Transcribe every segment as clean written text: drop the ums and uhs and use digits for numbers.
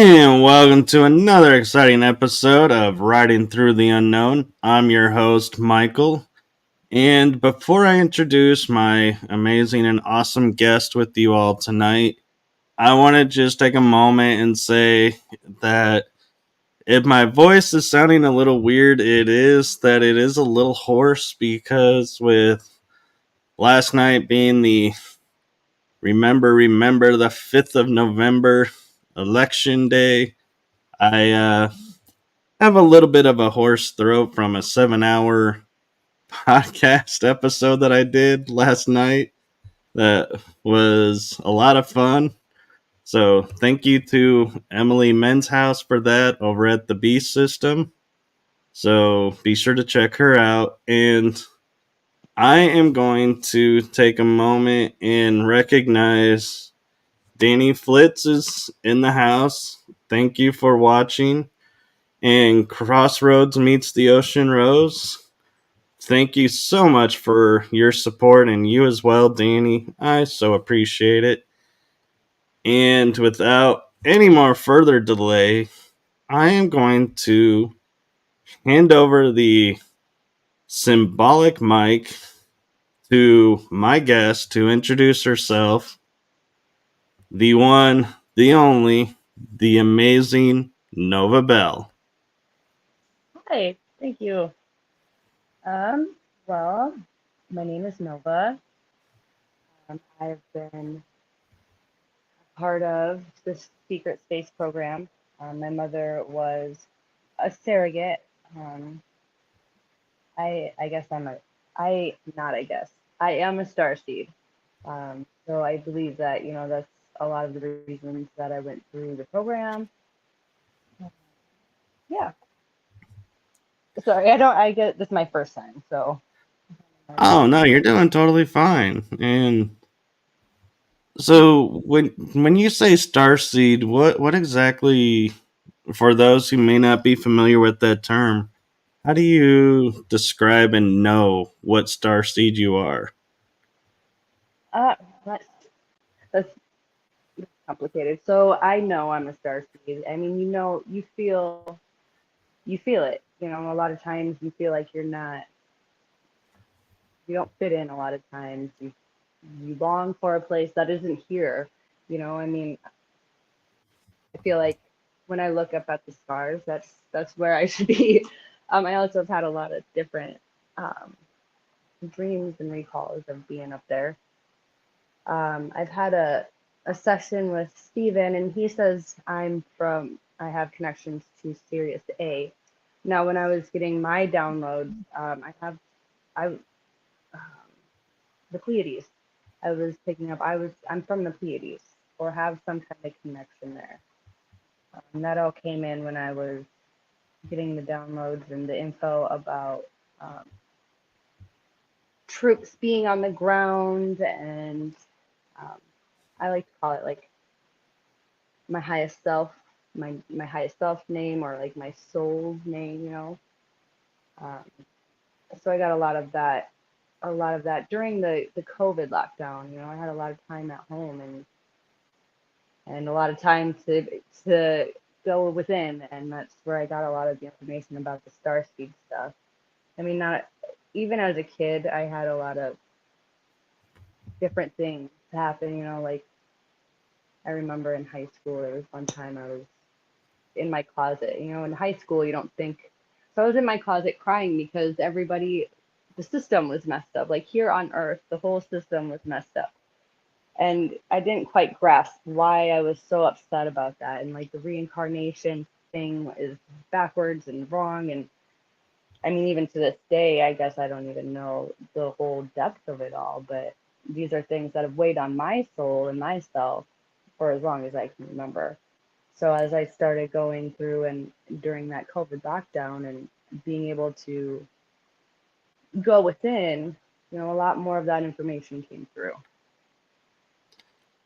And welcome to another exciting episode of Riding Through the Unknown. I'm your host, Michael. And before I introduce my amazing and awesome guest with you all tonight, I want to just take a moment and say that if my voice is sounding a little weird, it is a little hoarse because with last night being the remember the 5th of November election day, I have a little bit of a hoarse throat from a 7 hour podcast episode that I did last night. That was a lot of fun. So thank you to Emily Men's House for that over at the Beast System. So be sure to check her out. And I am going to take a moment and recognize Danny Flitz is in the house. Thank you for watching. And Crossroads Meets the Ocean Rose. Thank you so much for your support, and you as well, Danny. I so appreciate it. And without any more further delay, I am going to hand over the symbolic mic to my guest to introduce herself, the one, the only, the amazing Nova Bell. Hi, thank you. Well, my name is Nova. I've been part of this secret space program. My mother was a surrogate. Um, I guess not I guess. I am a starseed. So I believe that, that's a lot of the reasons that I went through the program. Yeah. Sorry, I get this is my first time, so. Oh no, you're doing totally fine. And so when you say starseed, what exactly, for those who may not be familiar with that term, how do you describe and know what starseed you are? Uh, that's, that's complicated. So I know I'm a starseed. I mean, you feel it. A lot of times you feel like you don't fit in a lot of times. You long for a place that isn't here. I mean, I feel like when I look up at the stars, that's where I should be. I also have had a lot of different um, dreams and recalls of being up there. I've had a session with Steven, and he says I have connections to Sirius A. Now, when I was getting my downloads, I the Pleiades. I was picking up. I'm from the Pleiades, or have some kind of connection there. That all came in when I was getting the downloads and the info about um, troops being on the ground, and um, I like to call it like my highest self, my highest self name, or like my soul's name. Um, so I got a lot of that during the COVID lockdown. I had a lot of time at home and a lot of time to go within, and that's where I got a lot of the information about the star speed stuff. I mean, not even as a kid, I had a lot of different things happen. Like I remember in high school, there was one time I was in my closet. In high school, you don't think. So I was in my closet crying because the system was messed up. Like here on Earth, the whole system was messed up. And I didn't quite grasp why I was so upset about that. And like the reincarnation thing is backwards and wrong. And I mean, even to this day, I guess I don't even know the whole depth of it all. But these are things that have weighed on my soul and myself for as long as I can remember. So as I started going through and during that COVID lockdown and being able to go within, a lot more of that information came through.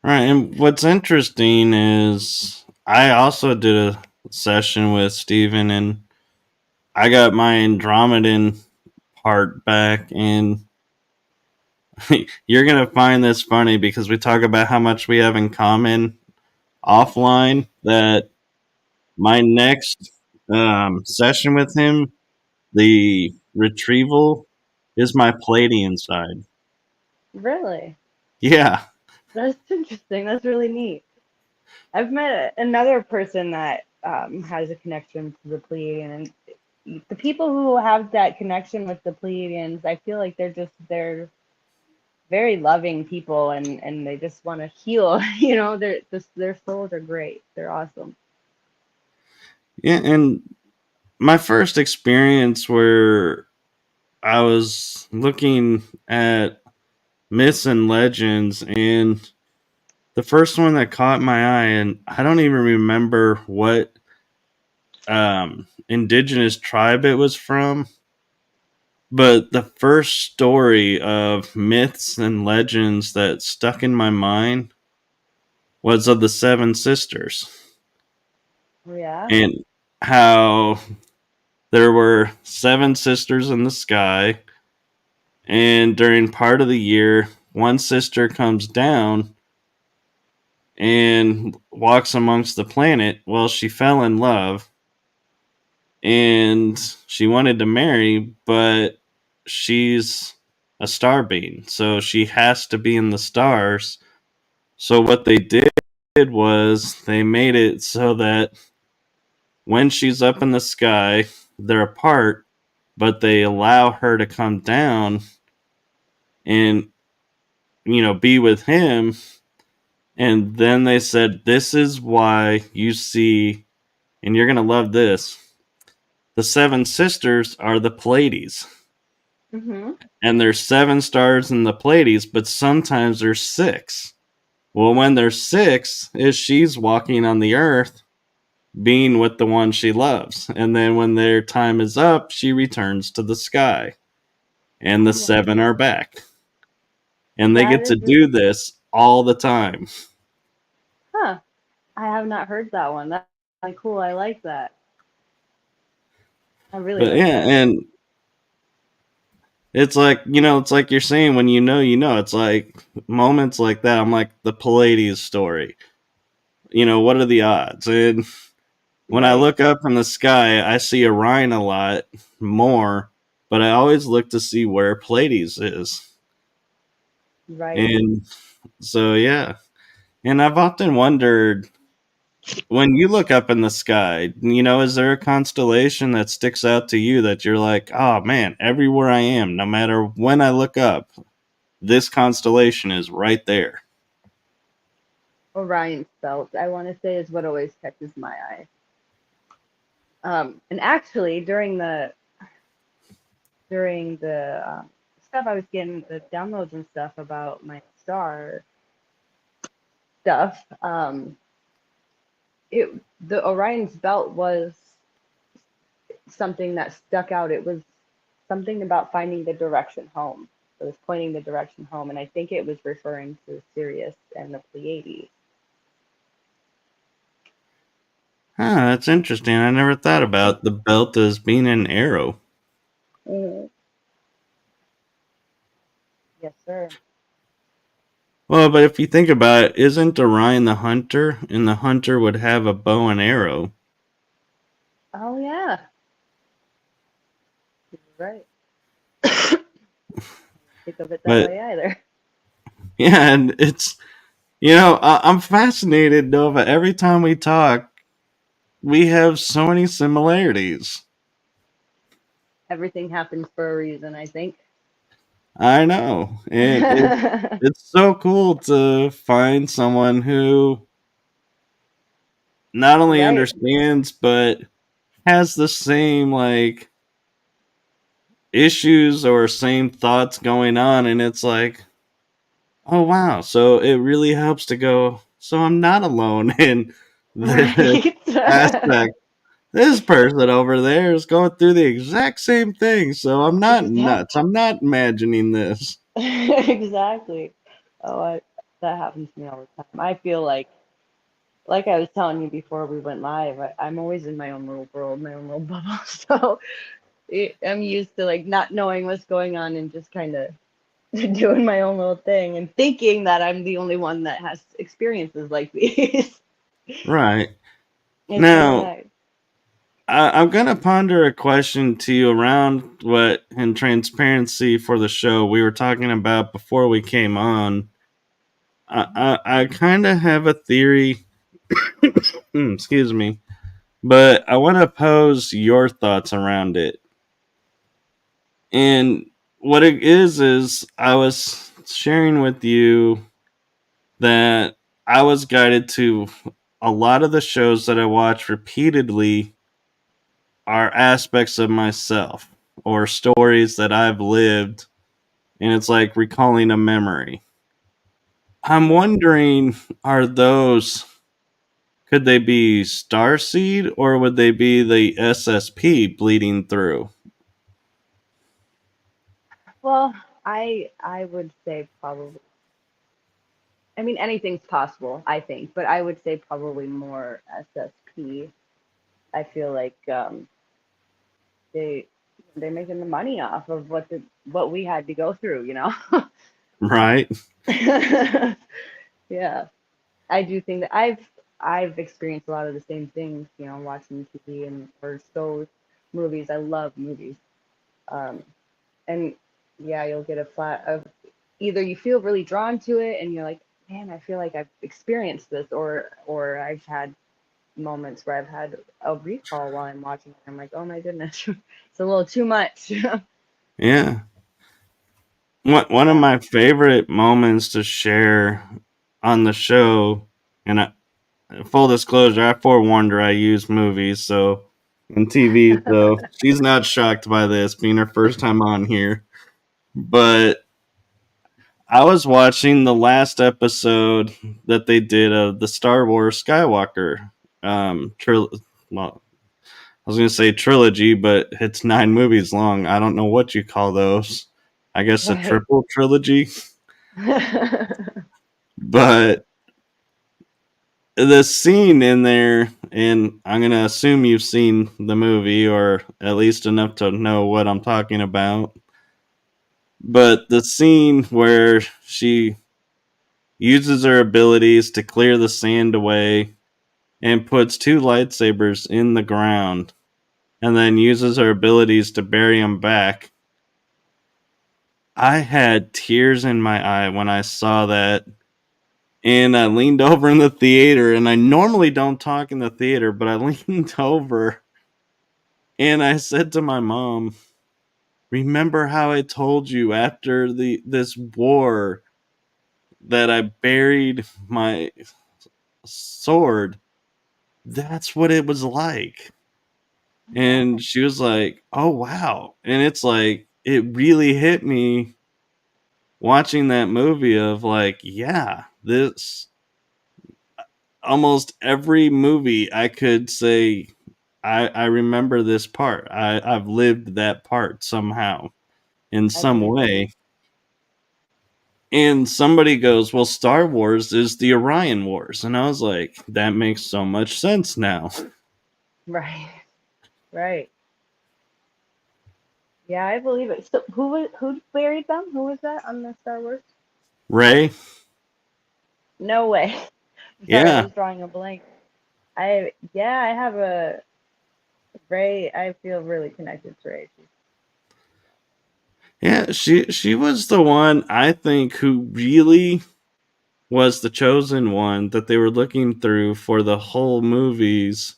Right, and what's interesting is I also did a session with Steven, and I got my Andromedan part back, and you're gonna find this funny because we talk about how much we have in common offline, that my next session with him, the retrieval, is my Palladian side. Really? Yeah. That's interesting. That's really neat. I've met another person that has a connection to the Pleiadian, and the people who have that connection with the Pleiadians, I feel like they're very loving people, and they just want to heal. You know, their souls are great. They're awesome. Yeah, and my first experience where I was looking at myths and legends, and the first one that caught my eye, and I don't even remember what indigenous tribe it was from, but the first story of myths and legends that stuck in my mind was of the seven sisters, Oh, yeah. and how there were seven sisters in the sky, and during part of the year one sister comes down and walks amongst the planet. Well, she fell in love and she wanted to marry, but she's a star being, so she has to be in the stars. So what they did was they made it so that when she's up in the sky, they're apart, but they allow her to come down and be with him. And then they said, "This is why you see, and you're gonna love this. The seven sisters are the Pleiades, Mhm. and there's seven stars in the Pleiades, but sometimes there's six. Well, when there's six, is she's walking on the earth, being with the one she loves, and then when their time is up, she returns to the sky, and the Wow. seven are back, and they That get to is do really, this all the time." huh. I have not heard that one. That's really cool. I like that. I really But like yeah, that. and it's like, it's like you're saying, when it's like moments like that. I'm like, the Pallades story. What are the odds? And when I Right. look up in the sky, I see Orion a lot more, but I always look to see where Pallades is. Right. And so, yeah. And I've often wondered, when you look up in the sky, is there a constellation that sticks out to you that you're like, oh man, everywhere I am, no matter when I look up, this constellation is right there? Orion's belt, I want to say, is what always catches my eye. And actually, during the stuff I was getting, the downloads and stuff about my star stuff, it the Orion's belt was something that stuck out. It was something about finding the direction home. It was pointing the direction home, and I think it was referring to Sirius and the Pleiades. Huh, that's interesting. I never thought about the belt as being an arrow. Mhm. Yes, sir. Well, but if you think about it, isn't Orion the hunter? And the hunter would have a bow and arrow. Oh yeah, you're right. Think of it that But way either. yeah, and it's, I'm fascinated, Nova. Every time we talk, we have so many similarities. Everything happens for a reason, I think. I know. And it's so cool to find someone who not only Right. understands, but has the same, like, issues or same thoughts going on. And it's like, oh wow, so it really helps to go, so I'm not alone in this Right. aspect. This person over there is going through the exact same thing, so I'm not nuts. Exactly. I'm not imagining this. Exactly. Oh, that happens to me all the time. I feel like I was telling you before we went live, I'm always in my own little world, my own little bubble. So I'm used to like not knowing what's going on and just kind of doing my own little thing and thinking that I'm the only one that has experiences like these. Right. It's really Now, nice. I'm going to ponder a question to you around what, in transparency for the show, we were talking about before we came on. I kind of have a theory, excuse me, but I want to pose your thoughts around it. And what it is I was sharing with you that I was guided to a lot of the shows that I watch repeatedly are aspects of myself or stories that I've lived, and it's like recalling a memory. I'm wondering, are those, could they be Starseed or would they be the SSP bleeding through? Well, I would say probably. I mean, anything's possible, I think, but I would say probably more SSP. I feel like they they're making the money off of what we had to go through, you know. Right? Yeah, I do think that I've experienced a lot of the same things, you know, watching TV and or shows, movies. I love movies. Um, and yeah, you'll get a flat of either you feel really drawn to it and you're like, man, I feel like I've experienced this, or I've had moments where I've had a recall while I'm watching it. I'm like, oh my goodness, it's a little too much. Yeah. One of Yeah. my favorite moments to share on the show, and full disclosure, I forewarned her I use movies, so and TV, so she's not shocked by this being her first time on here. But I was watching the last episode that they did of the Star Wars Skywalker well, I was gonna say trilogy, but it's 9 movies long. I don't know what you call those. I guess a Right. triple trilogy. But the scene in there, and I'm gonna assume you've seen the movie or at least enough to know what I'm talking about. But the scene where she uses her abilities to clear the sand away and puts 2 lightsabers in the ground and then uses her abilities to bury them back. I had tears in my eye when I saw that, and I leaned over in the theater, and I normally don't talk in the theater, but I leaned over and I said to my mom, "Remember how I told you after the this war that I buried my sword? That's what it was like." And she was like, "Oh wow." And it's like it really hit me watching that movie of like, yeah, this almost every movie I could say I remember this part. I've lived that part somehow in I some believe it. way. And somebody goes, "Well, Star Wars is the Orion Wars." And I was like, that makes so much sense now. Right. Right. Yeah, I believe it. So who buried them? Who was that on the Star Wars? Ray? No way. Sorry, I Yeah. was drawing a blank. I have a Ray. I feel really connected to Ray. Yeah, she was the one I think who really was the chosen one that they were looking through for the whole movies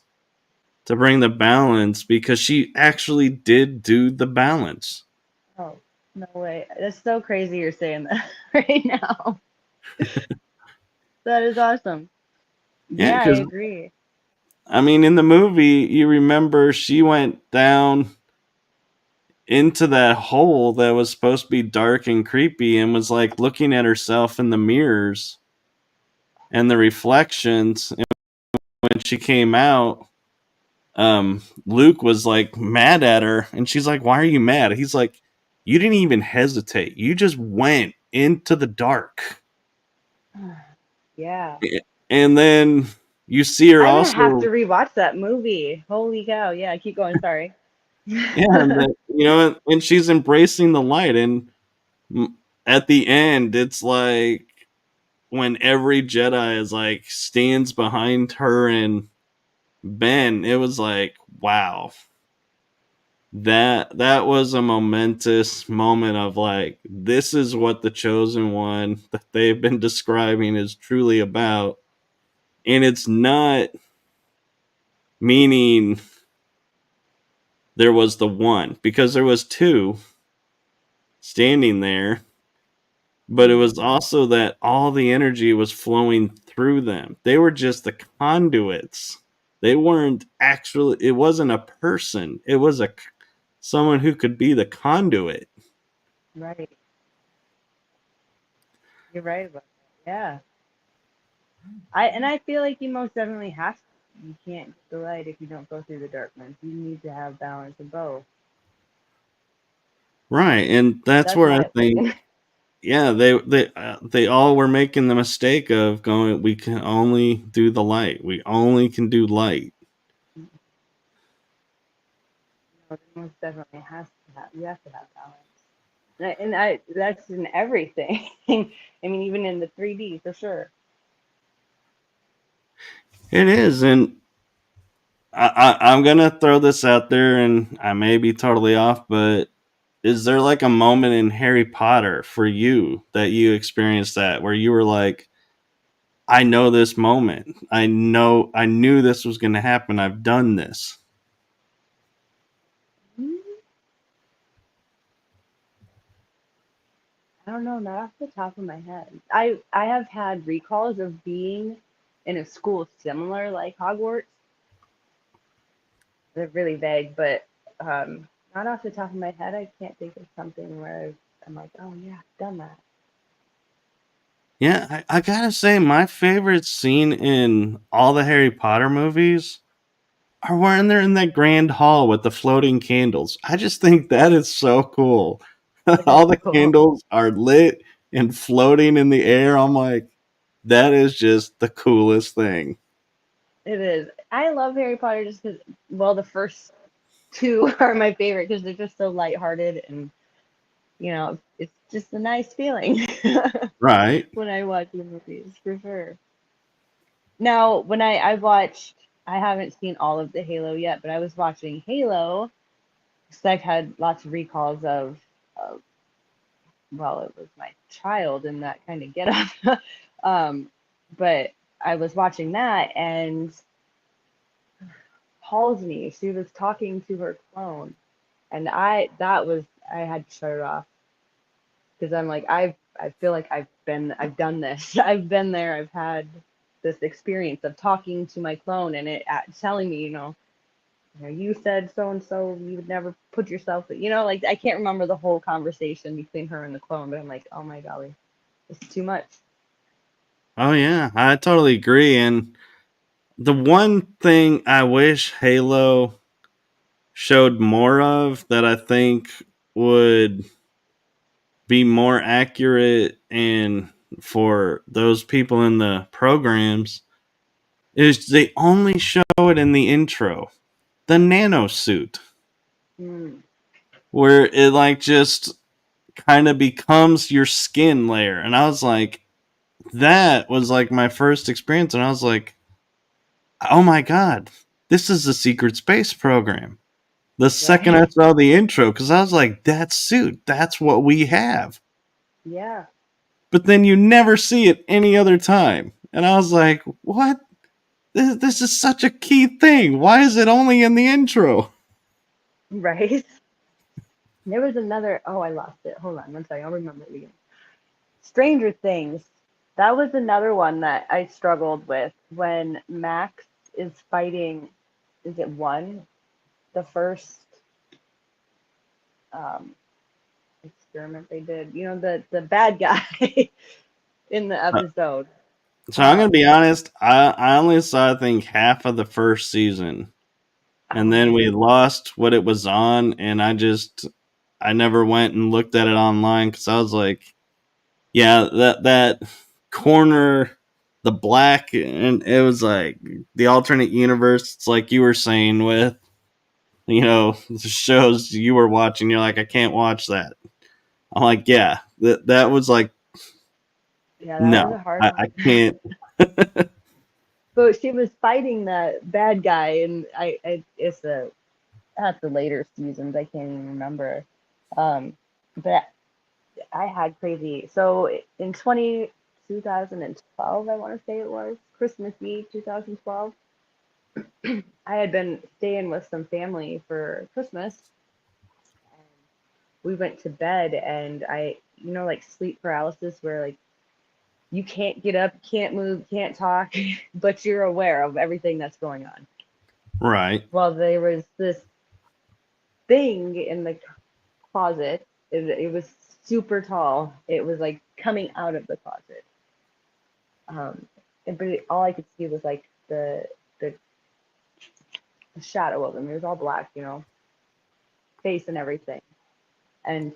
to bring the balance because she actually did do the balance. Oh, no way. That's so crazy you're saying that right now. That is awesome. Yeah, Yeah, I because agree. I mean, in the movie, you remember she went down into that hole that was supposed to be dark and creepy and was like looking at herself in the mirrors and the reflections. And when she came out, Luke was like mad at her, and she's like, "Why are you mad?" He's like, "You didn't even hesitate. You just went into the dark." Yeah. And then you see her I'm gonna have also, to rewatch that movie. Holy cow. Yeah, keep going, sorry. yeah, and then, and she's embracing the light. And at the end, it's like when every Jedi is like stands behind her and Ben, it was like, wow. That was a momentous moment of like, this is what the chosen one that they've been describing is truly about. And it's not meaning there was the one, because there was two standing there, but it was Mm, also that all the energy was flowing through them. They were just the conduits. They weren't actually, it wasn't a person. It was a someone who could be the conduit. right. You're right about that. Yeah. I feel like you most definitely have to. You can't get the light if you don't go through the darkness. You need to have balance of both. Right. And that's That's where I my think, opinion. yeah, they all were making the mistake of going, we can only do the light. We only can do light. No, it most definitely has to have. You have to have balance. And I that's in everything. I mean, even in the 3D for sure. It is. And I'm gonna throw this out there, and I may be totally off, but is there like a moment in Harry Potter for you that you experienced that where you were like, I know this moment. I knew this was gonna happen. I've done this. Mm, I don't know, not off the top of my head. I have had recalls of being in a school similar like Hogwarts. They're really vague, but not off the top of my head. I can't think of something where I'm like, oh yeah, I've done that. Yeah, I gotta say, my favorite scene in all the Harry Potter movies are when they're in that grand hall with the floating candles. I just think that is so cool. It is All the cool. candles are lit and floating in the air. I'm like, that is just the coolest thing. It is. I love Harry Potter just because, well, the first two are my favorite because they're just so lighthearted and, it's just a nice feeling Right. when I watch the movies, for sure. Now, when I watched, I haven't seen all of the Halo yet, but I was watching Halo because I've had lots of recalls of, well, it was my child and that kind of get up. um, but I was watching that and Halsey, she was talking to her clone, and I had to shut it off because I'm like I feel like I've done this. I've been there. I've had this experience of talking to my clone and it telling me, you said so and so, you would never put yourself, like I can't remember the whole conversation between her and the clone, but I'm like, oh my golly, it's too much. Oh yeah, I totally agree. And the one thing I wish Halo showed more of that I think would be more accurate and for those people in the programs is they only show it in the intro, the nano suit, Mm, where it like just kind of becomes your skin layer. And I was like, that was like my first experience. And I was like, oh my God, this is the secret space program. The second I right. saw the intro, because I was like, that suit, that's what we have. Yeah. But then you never see it any other time. And I was like, what? This is such a key thing. Why is it only in the intro? Right. There was another, oh, I lost it. Hold on one second. I'll remember it again. Stranger Things. That was another one that I struggled with when Max is fighting. Is it one? The first um, experiment they did. The bad guy in the episode. So I'm gonna Um, be honest. I only saw I think half of the first season, and then we oh, lost what it was on, and I never went and looked at it online because I was like, yeah, that corner, the black, and it was like the alternate universe. It's like you were saying with the shows you were watching. You're like, I can't watch that. I'm like, yeah, that was like, yeah, that was no, a hard I one. can't. but she was fighting that bad guy, and it's at the later seasons. I can't even remember. But I had crazy. So in 2012, I want to say it was Christmas Eve 2012. I had been staying with some family for Christmas, and we went to bed, and like sleep paralysis, where like you can't get up, can't move, can't talk, but you're aware of everything that's going on. Right. Well, there was this thing in the closet. It was super tall. It was like coming out of the closet. But all I could see was like the shadow of him. It was all black, face and everything. And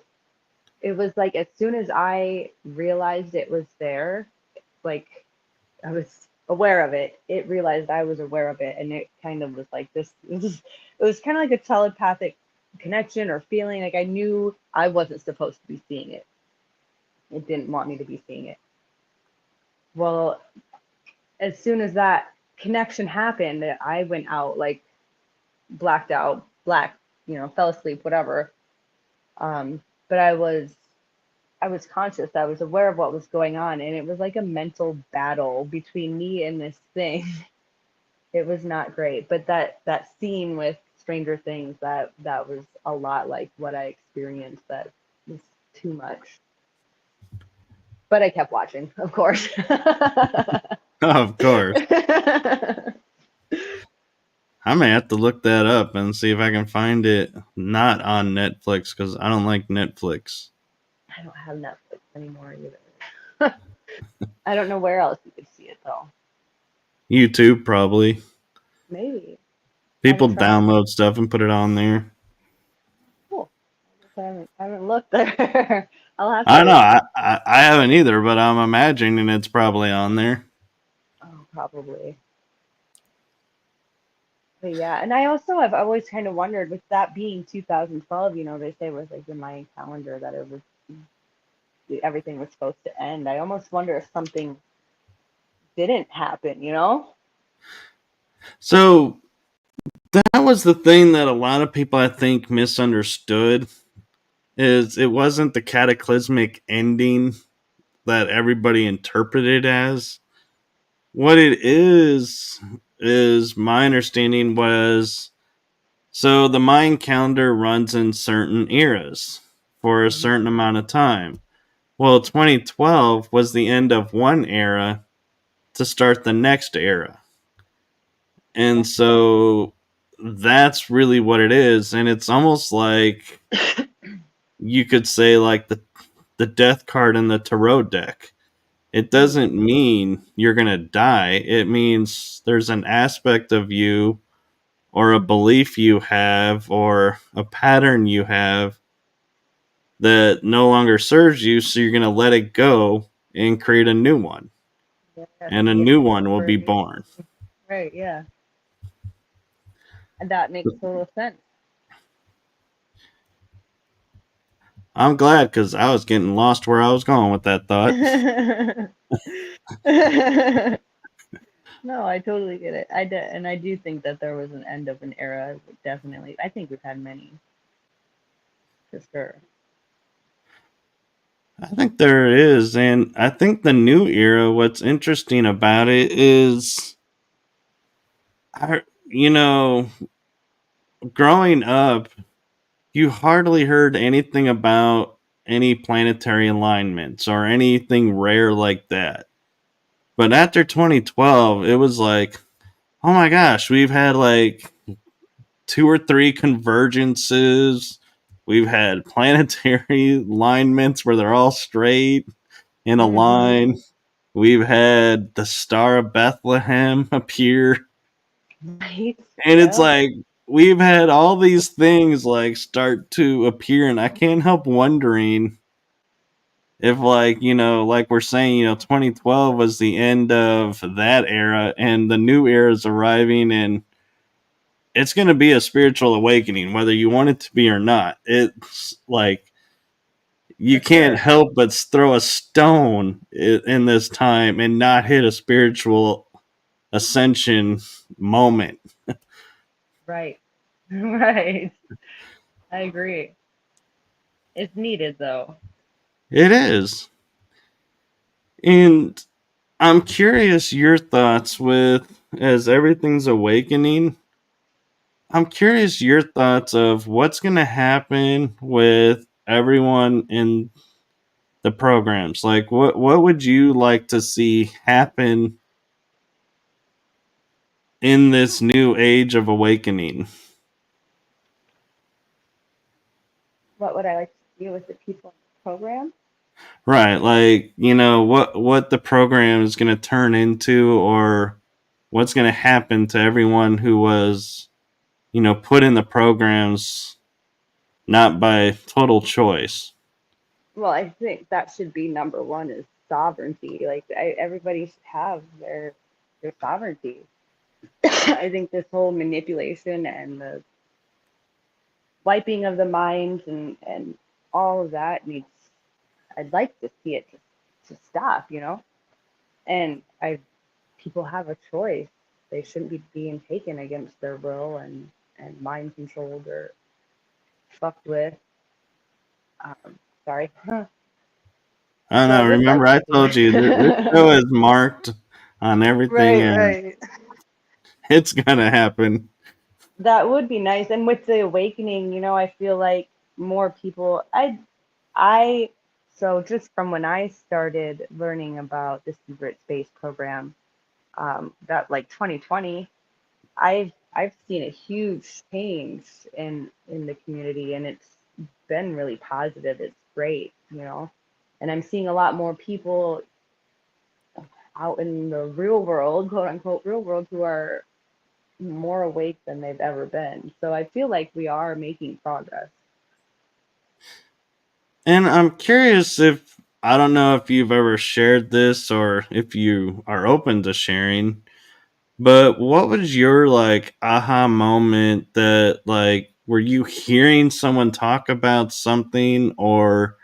it was like as soon as I realized it was there, like I was aware of it, it realized I was aware of it, and it kind of was like this. It was kind of like a telepathic connection or feeling. Like I knew I wasn't supposed to be seeing it. It didn't want me to be seeing it. Well, as soon as that connection happened, I went out, like blacked out, fell asleep, whatever. But I was conscious. I was aware of what was going on, and it was like a mental battle between me and this thing. It was not great. But that scene with Stranger Things, that was a lot like what I experienced. That was too much. But I kept watching, of course. Of course. I may have to look that up and see if I can find it not on Netflix because I don't like Netflix. I don't have Netflix anymore either. I don't know where else you could see it though. YouTube, probably. Maybe. I People haven't tried. download stuff and put it on there. Cool. I haven't looked there. I'll have I know. to. I haven't either, but I'm imagining it's probably on there. Oh, probably. But yeah, and I've always kind of wondered, with that being 2012, they say with like the Mayan calendar that it was everything was supposed to end. I almost wonder if something didn't happen. So that was the thing that a lot of people, I think, misunderstood. Is it wasn't the cataclysmic ending that everybody interpreted as. What it is my understanding was, so the Mayan calendar runs in certain eras for a Hmm. certain amount of time. Well, 2012 was the end of one era to start the next era. Yeah. And so that's really what it is. And it's almost like you could say like the death card in the tarot deck. It Hmm. doesn't mean you're going to die. It means there's an aspect of you or a belief you have or a pattern you have that no longer serves you. So you're going to let it go and create a new one. Yeah. And a Yeah. new one will be Right. born. Right. Yeah. And that makes total sense. I'm glad because I was getting lost where I was going with that thought. No, I totally get it. And I do think that there was an end of an era. Definitely, I think we've had many for sure. I think there is. And I think the new era, what's interesting about it is, you know, growing up, you hardly heard anything about any planetary alignments or anything rare like that. But after 2012, it was like, oh my gosh, we've had like two or three convergences. We've had planetary alignments where they're all straight in a Mm-hmm. line. We've had the Star of Bethlehem appear. Right. And it's Yeah. like we've had all these things like start to appear, and I can't help wondering if, like, like we're saying, 2012 was the end of that era and the new era is arriving, and it's going to be a spiritual awakening whether you want it to be or not. It's like you For can't sure. help but throw a stone in this time and not hit a spiritual ascension moment. Right. Right. I agree. It's needed though. It is. And I'm curious your thoughts with as everything's awakening. I'm curious your thoughts of what's going to happen with everyone in the programs. Like what would you like to see happen in this new age of awakening? What would I like to do with the people in the program? Right, like, what the program is going to turn into or what's going to happen to everyone who was, put in the programs not by total choice. Well, I think that should be number one is sovereignty. Like everybody should have their sovereignty. I think this whole manipulation and the wiping of the mind and all of that needs. I'd like to see it to stop, you know. And I people have a choice. They shouldn't be being taken against their will and mind controlled or fucked with. Sorry. I So I know. would Remember, like to I see told you that this show it. is marked on everything, Right, and right. it's gonna happen. That would be nice. And with the awakening, you know, I feel like more people I so just from when I started learning about the secret space program, that like 2020, I've seen a huge change in the community and it's been really positive. It's great, you know. And I'm seeing a lot more people out in the real world, quote unquote real world, who are more awake than they've ever been. So I feel like we are making progress. And I'm curious if I don't know if you've ever shared this or if you are open to sharing, but what was your like aha moment that like were you hearing someone talk about something or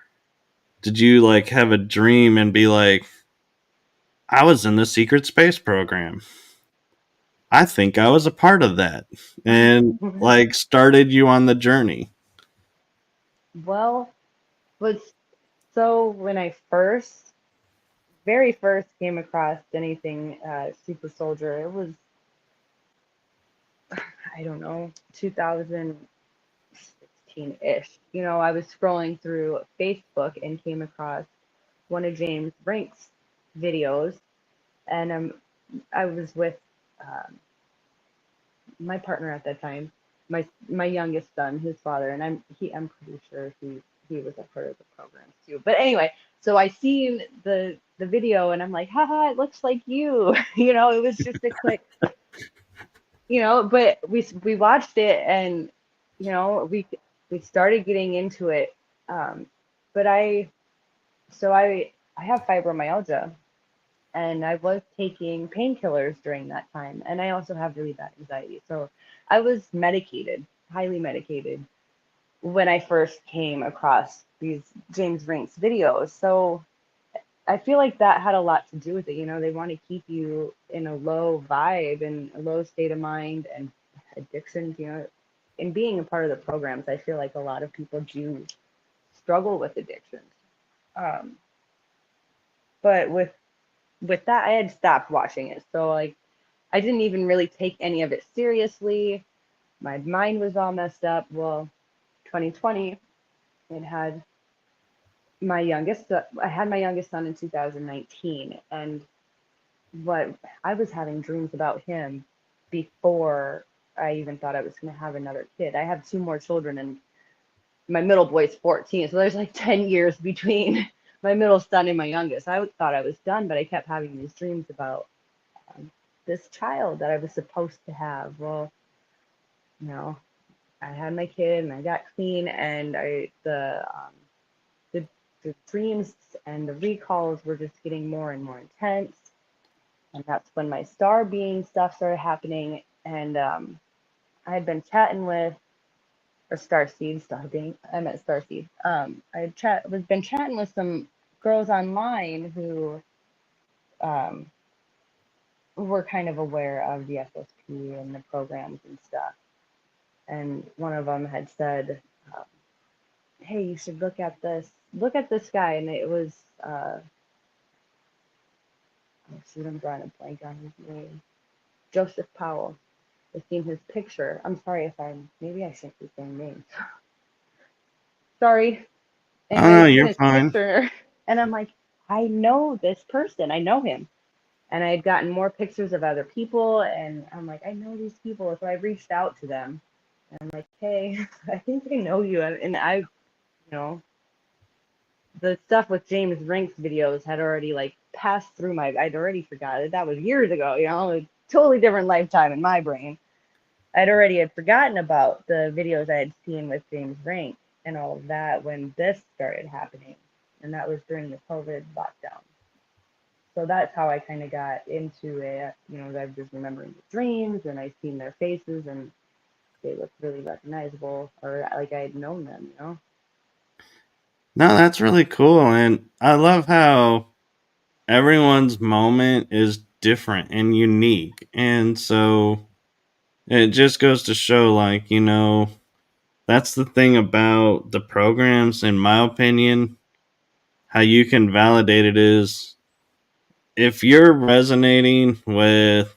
did you like have a dream and be like, I was in the secret space program? I think I was a part of that and like started you on the journey. Well, was so when I very first came across anything super soldier, it was I don't know 2016-ish. You know, I was scrolling through Facebook and came across one of James Brink's videos, and I was with um, my partner at that time, my youngest son, his father, and I'm pretty sure he was a part of the program too. But anyway, so I seen the video and I'm like, haha, it looks like you. You know, it was just a quick, you know, but we watched it and you know, we started getting into it. Um, but I have fibromyalgia and I was taking painkillers during that time. And I also have really bad anxiety. So I was medicated, highly medicated, when I first came across these James Rinks videos. So I feel like that had a lot to do with it. You know, they want to keep you in a low vibe and a low state of mind and addictions, you know. In being a part of the programs, I feel like a lot of people do struggle with addictions. Um, but with that, I had stopped watching it. So like I didn't even really take any of it seriously. My mind was all messed up. Well, 2020, it had I had my youngest son in 2019, and what I was having dreams about him before I even thought I was going to have another kid. I have two more children, and my middle boy's 14, so there's like 10 years between my middle son and my youngest. I thought I was done, but I kept having these dreams about um, this child that I was supposed to have. Well, you know, I had my kid and I got clean, and the the dreams and the recalls were just getting more and more intense, and that's when my star being stuff started happening, and I had been chatting with or starseed star being I meant starseed. I had was been chatting with some girls online who um were kind of aware of the SSP and the programs and stuff. And one of them had said, um, "Hey, you should look at this. Look at this guy." And it was, oh shoot, I'm drawing a blank on his name. Joseph Powell. I've seen his picture. I'm sorry if maybe I shouldn't be saying names. Sorry. Anyway, Oh, I've seen you're his fine. picture, and I'm like, I know this person. I know him. And I had gotten more pictures of other people, and I'm like, I know these people. So I reached out to them, and I'm like, hey, I think I know you. And know, the stuff with James Rink's videos had already like passed through I'd already forgot it. That was years ago, a totally different lifetime in my brain. I'd already had forgotten about the videos I had seen with James Rink and all of that when this started happening. And that was during the COVID lockdown. So that's how I kind of got into it. I'm just remembering the dreams and I seen their faces and they looked really recognizable or like I had known them. No, that's really cool. And I love how everyone's moment is different and unique. And so it just goes to show, like, that's the thing about the programs, in my opinion. How you can validate it is if you're resonating with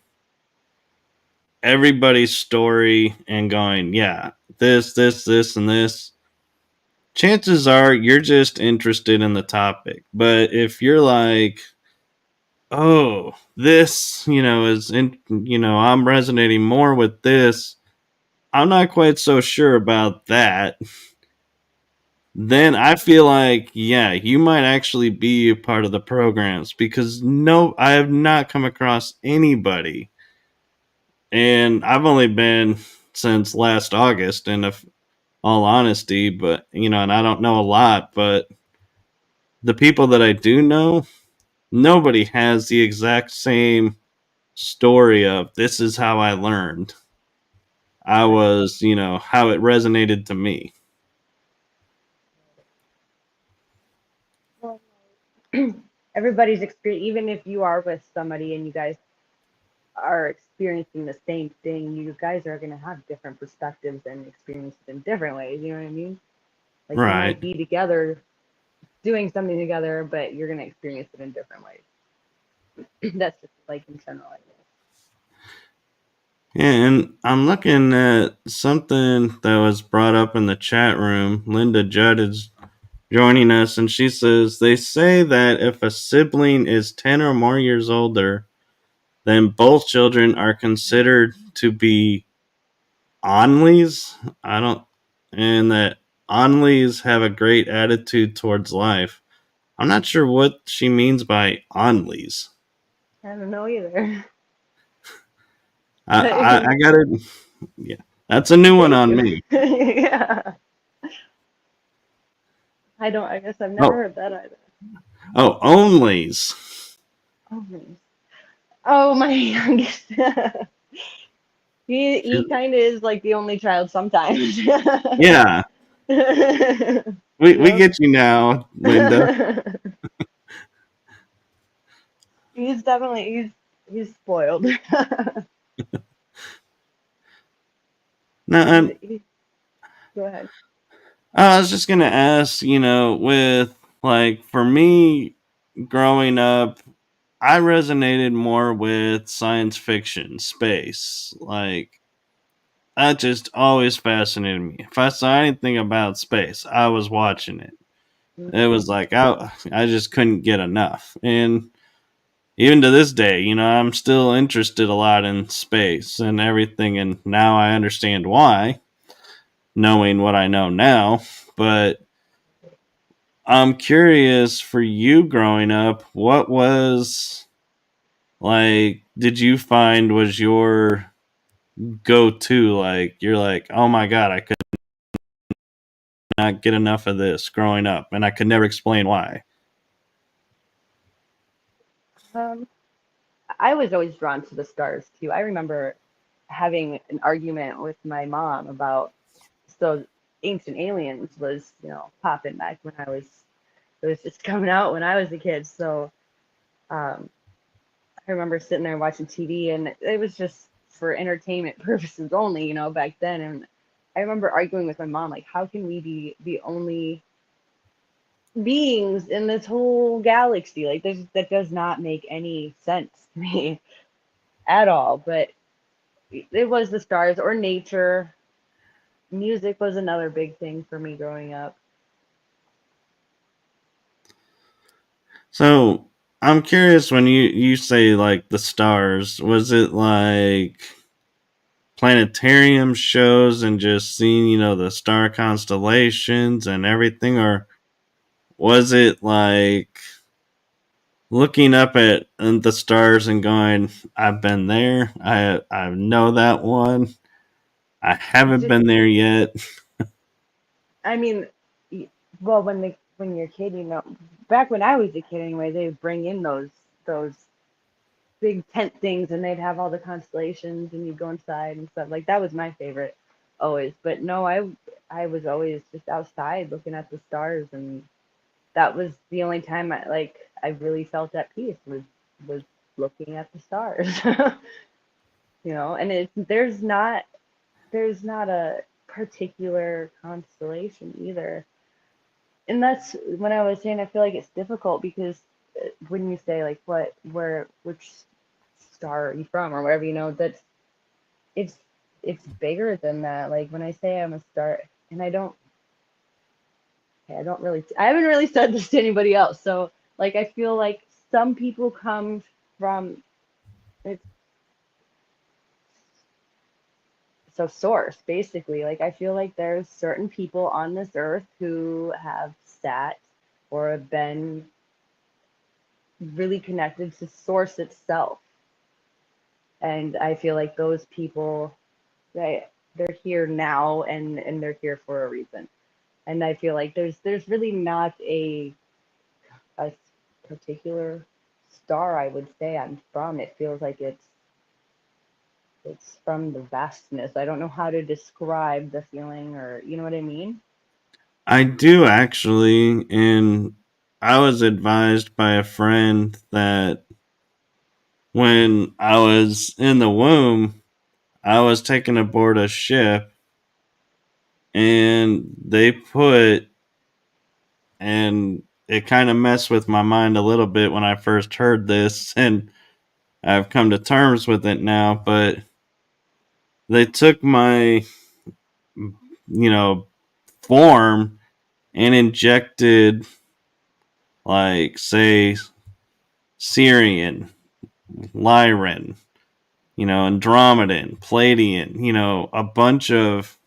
everybody's story and going, yeah, this, and this, chances are you're just interested in the topic. But if you're like, oh, this, is in, I'm resonating more with this, I'm not quite so sure about that, then I feel like, yeah, you might actually be a part of the programs because no, I have not come across anybody, and I've only been since last August, in all honesty, but and I don't know a lot, but the people that I do know, nobody has the exact same story of this is how I learned. I Right. was, how it resonated to me. Well, everybody's experience, even if you are with somebody and you guys are experiencing the same thing, you guys are going to have different perspectives and experience it in different ways. You know what I mean? Like you might Right. be together doing something together, but you're going to experience it in different ways. That's just like in general, I guess. Yeah, and I'm looking at something that was brought up in the chat room. Linda Judd is joining us, and she says they say that if a sibling is 10 or more years older, then both children are considered to be onlys. I don't, and that onlys have a great attitude towards life. I'm not sure what she means by onlys. I don't know either. I got it. Yeah, that's a new one Thank on you. me. Yeah. I guess I've never Oh, heard that either. oh, onlys. Oh, nice. Oh, my youngest. He kind of is like the only child sometimes. Yeah, we Yep. get you now, Linda. He's spoiled. No, Go ahead. I was just gonna ask, with, like, for me growing up, I resonated more with science fiction, space. Like, that just always fascinated me. If I saw anything about space, I was watching it. It was like I just couldn't get enough. And even to this day, I'm still interested a lot in space and everything, and now I understand why, knowing what I know now. But I'm curious, for you growing up, what was, like, did you find was your go to? Like, you're like, oh my God, I could not get enough of this growing up, and I could never explain why. Um, I was always drawn to the stars too. I remember having an argument with my mom about so Ancient Aliens was, popping back when it was just coming out when I was a kid. So um, I remember sitting there watching TV, and it was just for entertainment purposes only, back then. And I remember arguing with my mom, like, how can we be the only beings in this whole galaxy? Like, that does not make any sense to me at all. But it was the stars or nature. Music was another big thing for me growing up. So I'm curious when you say like the stars, was it like planetarium shows and just seeing, the star constellations and everything, or was it like looking up at the stars and going, I've been there, I know that one, I haven't Just, been there yet. I mean, well, when you're a kid, back when I was a kid anyway, they would bring in those big tent things, and they'd have all the constellations, and you'd go inside and stuff. Like, that was my favorite always. But no, I was always just outside looking at the stars, and that was the only time I really felt at peace was looking at the stars. And there's not a particular constellation either. And that's when I was saying I feel like it's difficult because when you say like which star are you from or whatever, it's it's bigger than that. Like when I say I'm a star, and I haven't really said this to anybody else. So like I feel like some people come from it's so source basically. Like I feel like there's certain people on this earth who have sat or have been really connected to source itself. And I feel like those people, they're here now, and they're here for a reason. And I feel like there's really not a particular star I would say I'm from. It feels like it's from the vastness. I don't know how to describe the feeling, or you know what I mean? I do actually, and I was advised by a friend that when I was in the womb, I was taken aboard a ship and they put, and it kind of messed with my mind a little bit when I first heard this, and I've come to terms with it now, but they took my, form and injected, like, say, Syrian, Lyran, Andromedan, Palladian, a bunch of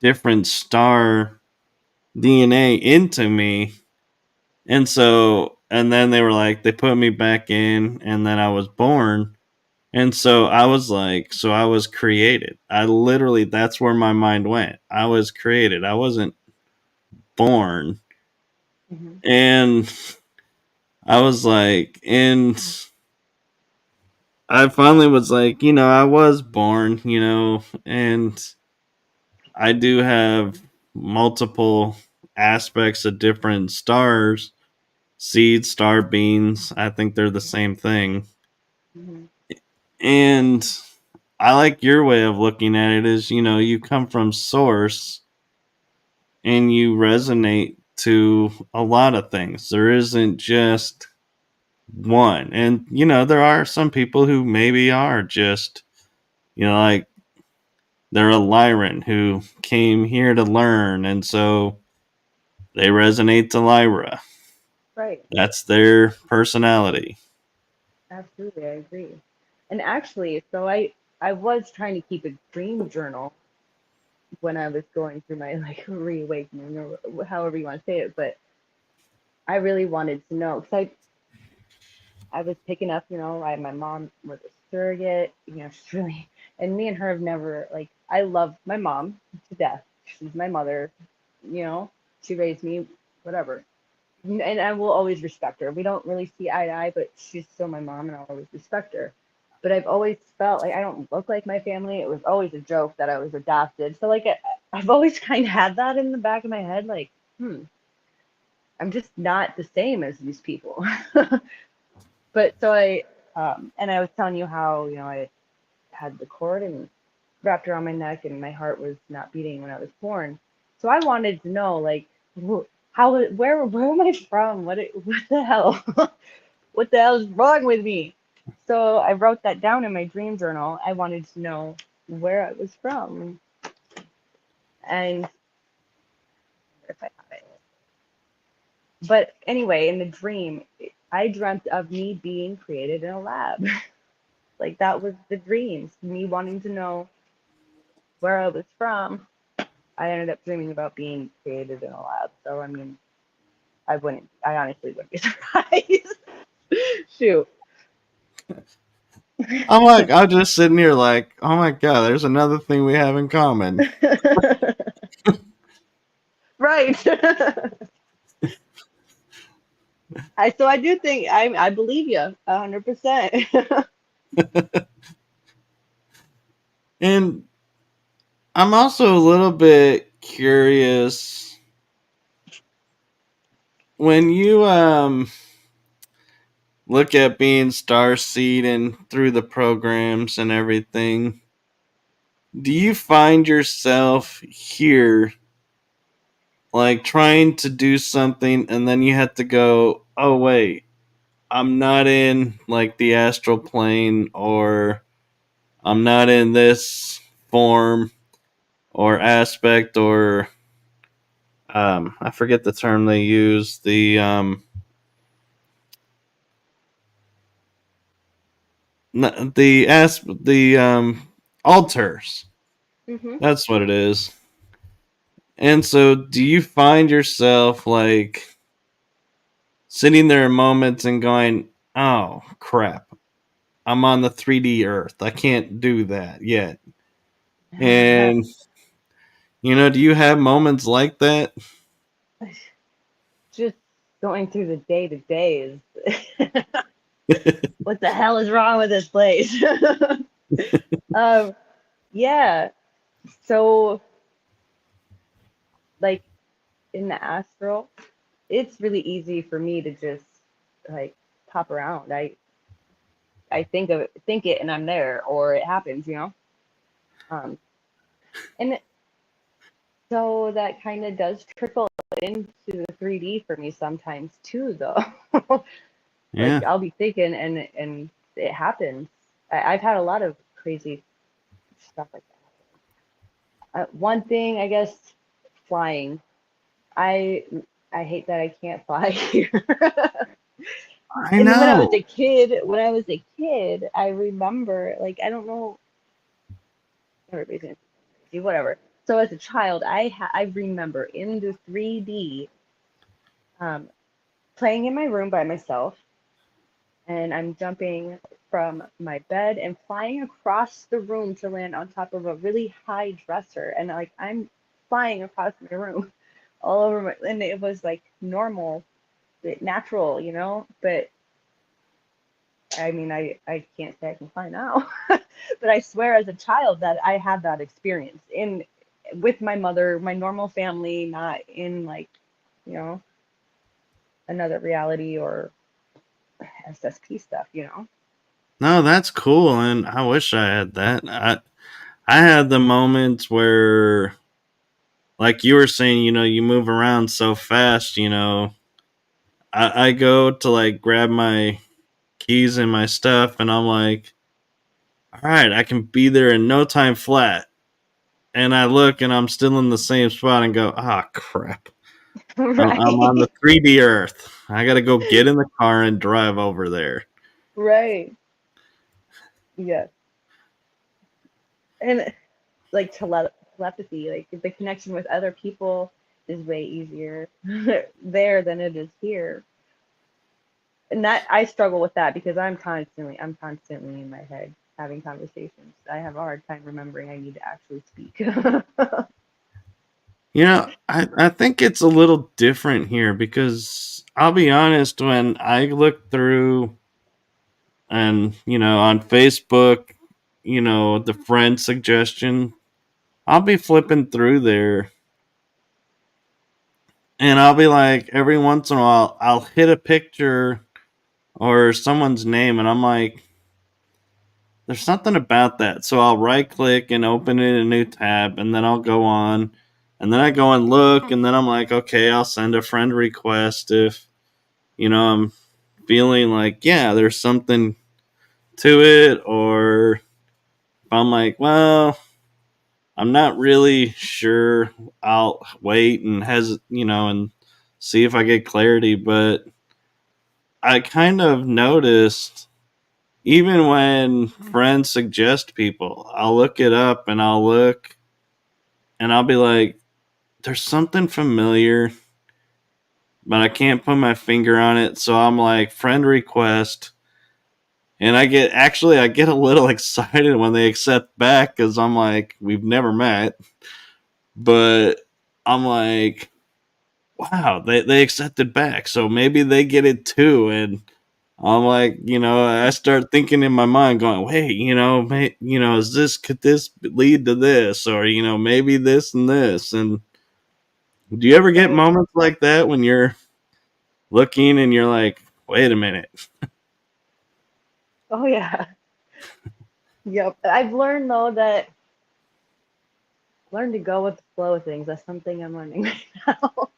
different star DNA into me. And so, and then they were like, they put me back in, and then I was born. And so I was like, so I was created. I literally, that's where my mind went. I was created. I wasn't born. Hmm. And I was like, and I finally was like, I was born, and I do have multiple aspects of different stars, seeds, star beans. I think they're the same thing. Hmm. And I like your way of looking at it is, you come from source and you resonate to a lot of things. There isn't just one. And, there are some people who maybe are just, like they're a Lyran who came here to learn. And so they resonate to Lyra. Right. That's their personality. Absolutely, I agree. And actually, so I was trying to keep a dream journal when I was going through my like reawakening, or however you want to say it. But I really wanted to know because I was picking up, my mom was a surrogate, she's really, and me and her have never, like, I love my mom to death. She's my mother, you know, she raised me, whatever. And I will always respect her. We don't really see eye to eye, but she's still my mom, and I'll always respect her. But I've always felt like I don't look like my family. It was always a joke that I was adopted. So, like, I've always kind of had that in the back of my head, like, I'm just not the same as these people. But so And I was telling you how, I had the cord and wrapped around my neck and my heart was not beating when I was born. So I wanted to know, like, how, where am I from? What the hell? What the hell is wrong with me? So I wrote that down in my dream journal. I wanted to know where I was from. And if I have it. But anyway, in the dream, I dreamt of me being created in a lab. Like that was the dreams, me wanting to know where I was from. I ended up dreaming about being created in a lab. So I mean, I honestly wouldn't be surprised. Shoot. I'm just sitting here like, oh my god, there's another thing we have in common. Right. I do think I believe you 100%. And I'm also a little bit curious when you look at being star seed and through the programs and everything. Do you find yourself here like trying to do something and then you have to go, oh wait, I'm not in like the astral plane, or I'm not in this form or aspect, or I forget the term they use, the altars. Hmm. That's what it is. And so do you find yourself like sitting there in moments and going, "Oh, crap. I'm on the 3D earth. I can't do that yet." And do you have moments like that? Just going through the day to day is what the hell is wrong with this place? um, yeah. So like in the astral, it's really easy for me to just like pop around. I think it, and I'm there, or it happens. Um, and so that kind of does trickle into the 3D for me sometimes too, though. Like Yeah. I'll be thinking, and it happens. I've had a lot of crazy stuff like that. One thing, I guess, flying. I I hate that I can't fly here. I And know. when I was a kid, I remember, like, I don't know, everybody's gonna do whatever. So as a child, I remember in the 3D, um, playing in my room by myself, and I'm jumping from my bed and flying across the room to land on top of a really high dresser, and like I'm flying across my room all over and it was like normal, natural, but I mean, I can't say I can fly now, but I swear as a child that I had that experience in with my mother, my normal family, not in like, you know, another reality or SSP stuff. No, that's cool, and I wish I had that. I had the moments where, like you were saying, you move around so fast. I go to like grab my keys and my stuff, and I'm like, all right, I can be there in no time flat. And I look, and I'm still in the same spot, and go, ah, crap. I'm on the Right. 3D Earth. I got to go get in the car and drive over there. Right. Yeah. And like telepathy, like the connection with other people is way easier there than it is here. And that I struggle with that because I'm constantly in my head having conversations. I have a hard time remembering I need to actually speak. I think it's a little different here because I'll be honest, when I look through and, on Facebook, the friend suggestion, I'll be flipping through there and I'll be like, every once in a while, I'll hit a picture or someone's name and I'm like, there's something about that. So I'll right click and open it in a new tab, and then I'll go on, and then I go and look, and then I'm like, okay, I'll send a friend request if, I'm feeling like, yeah, there's something to it, or if I'm like, well, I'm not really sure, I'll wait and and see if I get clarity. But I kind of noticed, even when friends suggest people, I'll look it up and I'll look and I'll be like, there's something familiar, but I can't put my finger on it. So I'm like, friend request. And I get a little excited when they accept back because I'm like, we've never met. But I'm like, wow, they accepted back. So maybe they get it too. And I'm like, I start thinking in my mind, going, wait, is could this lead to this, or maybe this and this? And do you ever get Right. moments like that when you're looking and you're like, wait a minute? Oh yeah. Yep. I've learned though that learn to go with the flow of things. That's something I'm learning right now.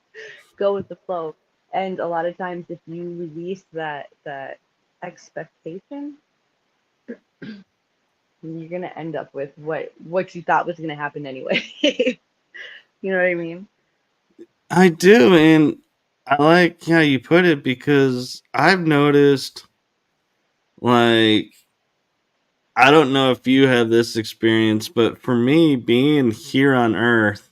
Go with the flow. And a lot of times if you release that expectation, you're gonna end up with what you thought was gonna happen anyway. You know what I mean? I do, and I like how you put it because I've noticed, like, I don't know if you have this experience, but for me, being here on Earth,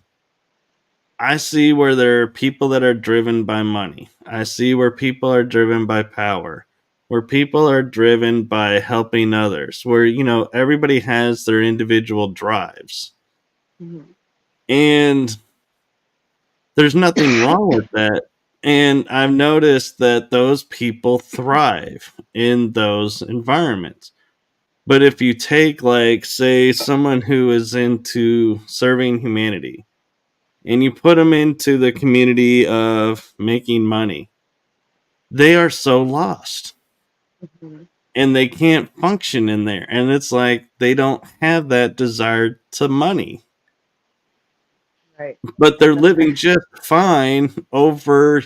I see where there are people that are driven by money. I see where people are driven by power, where people are driven by helping others, where, everybody has their individual drives. Hmm. And there's nothing wrong with that. And I've noticed that those people thrive in those environments. But if you take, like, say, someone who is into serving humanity and you put them into the community of making money, they are so lost Hmm. and they can't function in there. And it's like they don't have that desire to money, Right. but I've they're been there. living just fine over,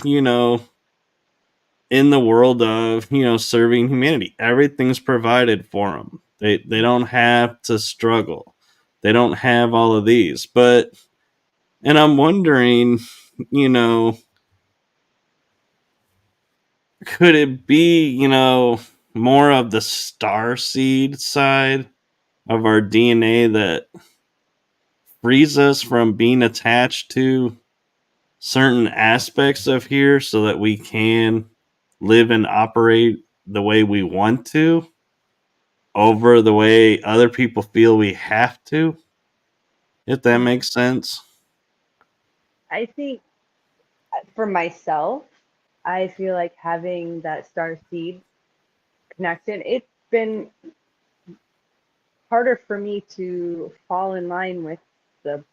in the world of, serving humanity. Everything's provided for them. They don't have to struggle. They don't have all of these. But and I'm wondering, you know, could it be, more of the star seed side of our DNA that frees us from being attached to certain aspects of here so that we can live and operate the way we want to over the way other people feel we have to, if that Mhm. makes sense. I think for myself, I feel like having that star seed connection, it's been harder for me to fall in line with the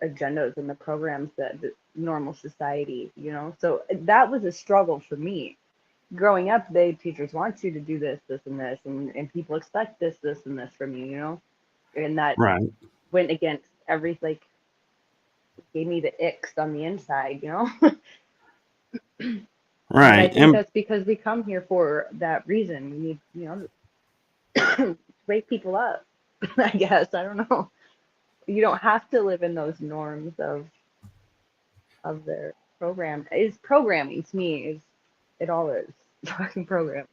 agendas and the programs that the normal society, So that was a struggle for me. Growing up, they teachers want you to do this, this, and this, and people expect this, this, and this from you, and that Right. went against every like gave me the icks on the inside. But I Right. think And that's because we come here for that reason. We need, to wake people up. I guess I don't know. You don't have to live in those norms of their program. It's programming to me. Is it all is fucking program.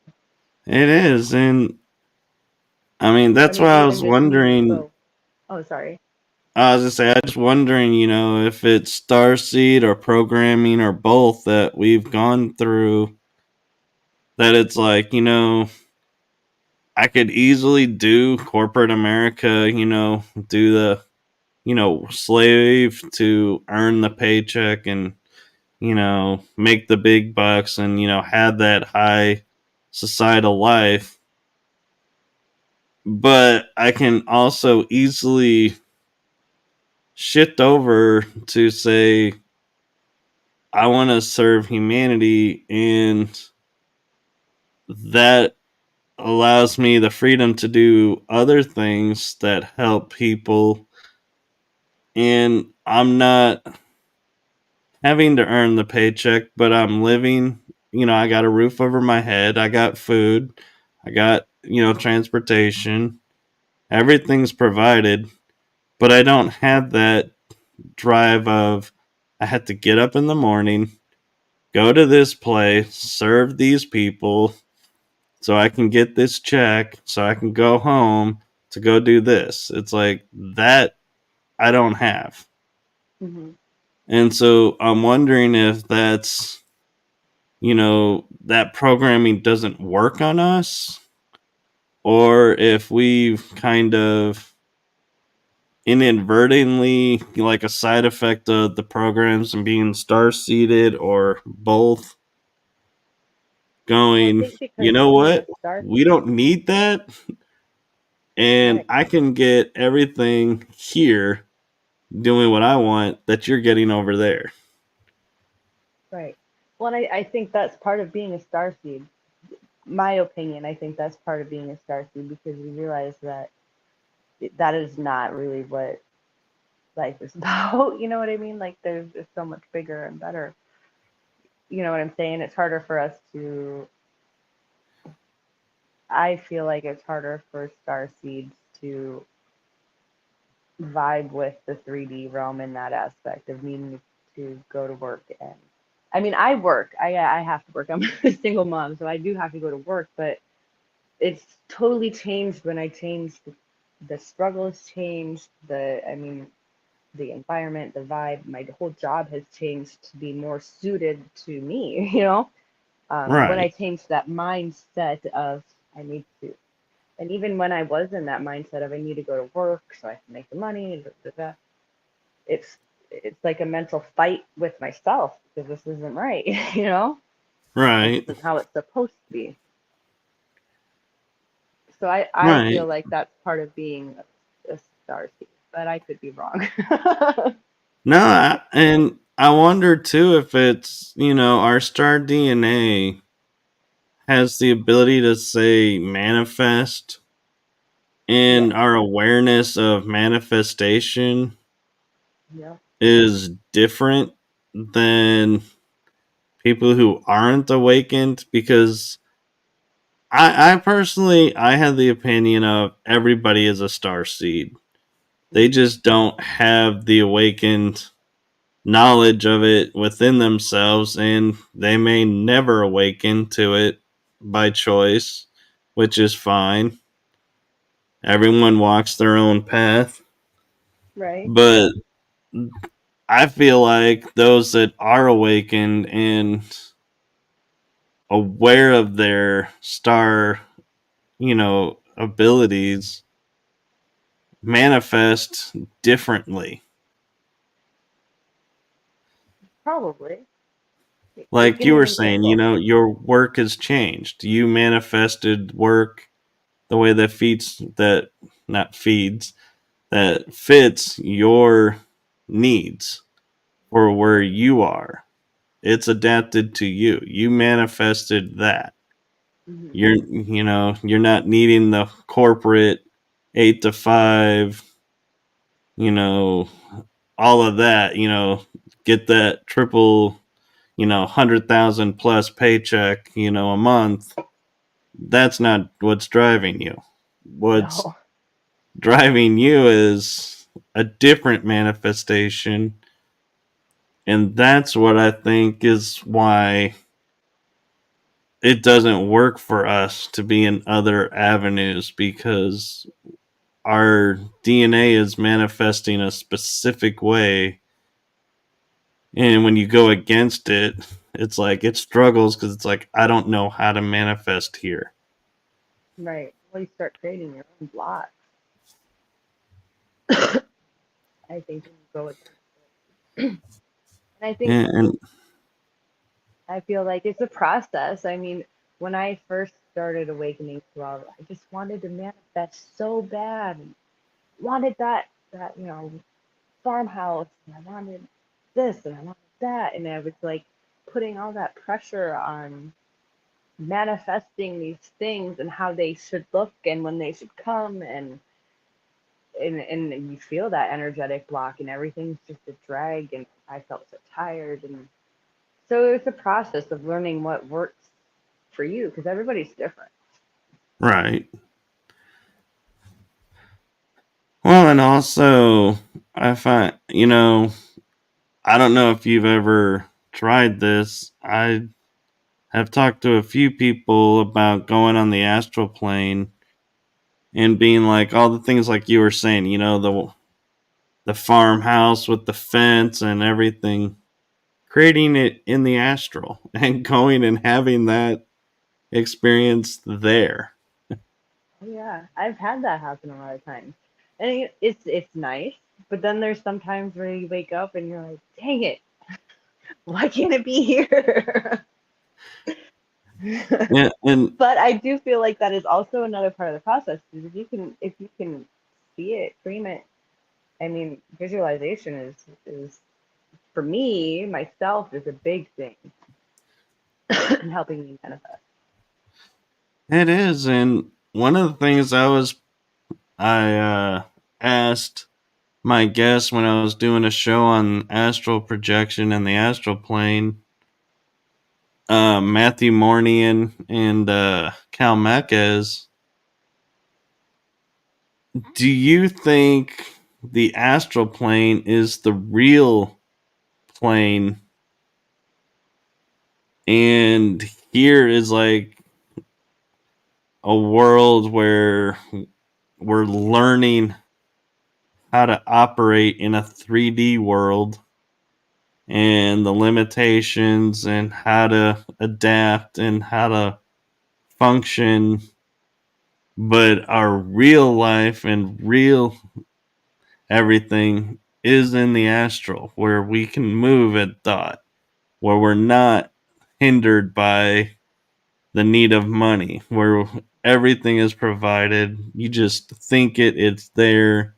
it is. And I mean, I that's mean, why I even was just me. wondering. So, oh, sorry. I was just say, I was wondering, if it's Starseed or programming or both that we've gone through, that it's like, I could easily do corporate America, do the, slave to earn the paycheck and, make the big bucks and, have that high societal life. But I can also easily shift over to say, I want to serve humanity, and that allows me the freedom to do other things that help people, and I'm not having to earn the paycheck, but I'm living. I got a roof over my head, I got food, I got, transportation. Everything's provided, but I don't have that drive of I have to get up in the morning, go to this place, serve these people so I can get this check, so I can go home to go do this. It's like that I don't have. Hmm. And so I'm wondering if that programming doesn't work on us, or if we've kind of inadvertently, like a side effect of the programs and being star seeded, or both, Well, I going, think you because know being a what? star We seed, don't need that. And right, I can get everything here doing what I want that you're getting over there. right. Well, I think that's part of being a star seed. My opinion, I think that's part of being a star seed because you realize that that is not really what life is about. You know what I mean? Like there's so much bigger and better. You know what I'm saying? It's harder for us to. I feel like it's harder for star seeds to vibe with the 3D realm in that aspect of needing to go to work. And I mean, I work. I have to work. I'm a single mom, so I do have to go to work. But it's totally changed when I changed. The struggle has changed. I mean, the environment, the vibe, my whole job has changed to be more suited to me, when I Right. changed that mindset of I need to, and even when I was in that mindset of I need to go to work so I can make the money, it's it's like a mental fight with myself because this isn't right, this Right. isn't how it's supposed to be. So I feel Right. like that's part of being a star seed, but I could be wrong. No, and I wonder too if it's, our star DNA has the ability to say manifest, Yes. and our awareness of manifestation Yeah. is different than people who aren't awakened, because I personally I have the opinion of everybody is a star seed. They Mm-hmm. just don't have the awakened knowledge of it within themselves, and they may never awaken to it by choice, which is fine. Everyone walks their own path. Right. But I feel like those that are awakened and aware of their star, abilities, manifest differently. Probably. Like Give you me were an saying, example. your work has changed. You manifested work the way that feeds that not feeds that fits your needs for where you are. It's adapted to you. You manifested that. Hmm. You're not needing the corporate 8 to 5, you know, all of that, get that triple, 100,000 plus paycheck, a month. That's not what's driving you. What's No. driving you is a different manifestation. And that's what I think is why it doesn't work for us to be in other avenues, because our DNA is manifesting a specific way. And when you go against it, it's like it struggles because it's like, I don't know how to manifest here. Right. Well, you start creating your own blocks. I think when you go against it. And I think And I feel like it's a process. I mean, when I first started awakening to all, I just wanted to manifest so bad. Wanted that farmhouse, and I wanted this, and I wanted that, and I was like putting all that pressure on manifesting these things and how they should look and when they should come, and you feel that energetic block and everything's just a drag, and I felt so tired. And so it's a process of learning what works for you because everybody's different. Right. Well, and also, I find, I don't know if you've ever tried this. I have talked to a few people about going on the astral plane and being like all the things like you were saying, the farmhouse with the fence and everything, creating it in the astral and going and having that experience there. Oh yeah, I've had that happen a lot of times, and it's nice. But then there's sometimes where you wake up and you're like, dang it, why can't it be here? Yeah, and But I do feel like that is also another part of the process. Because if you can see it, dream it. I mean, visualization is for me myself is a big thing in helping me manifest. it is. And one of the things I asked my guest when I was doing a show on astral projection and the astral plane, Matthew Mornian and Cal Mekes, do you think the astral plane is the real plane? And here is like a world where we're learning how to operate in a 3D world and the limitations and how to adapt and how to function, but our real life and real everything is in the astral where we can move at thought, where we're not hindered by the need of money, where everything is provided. You just think it's there.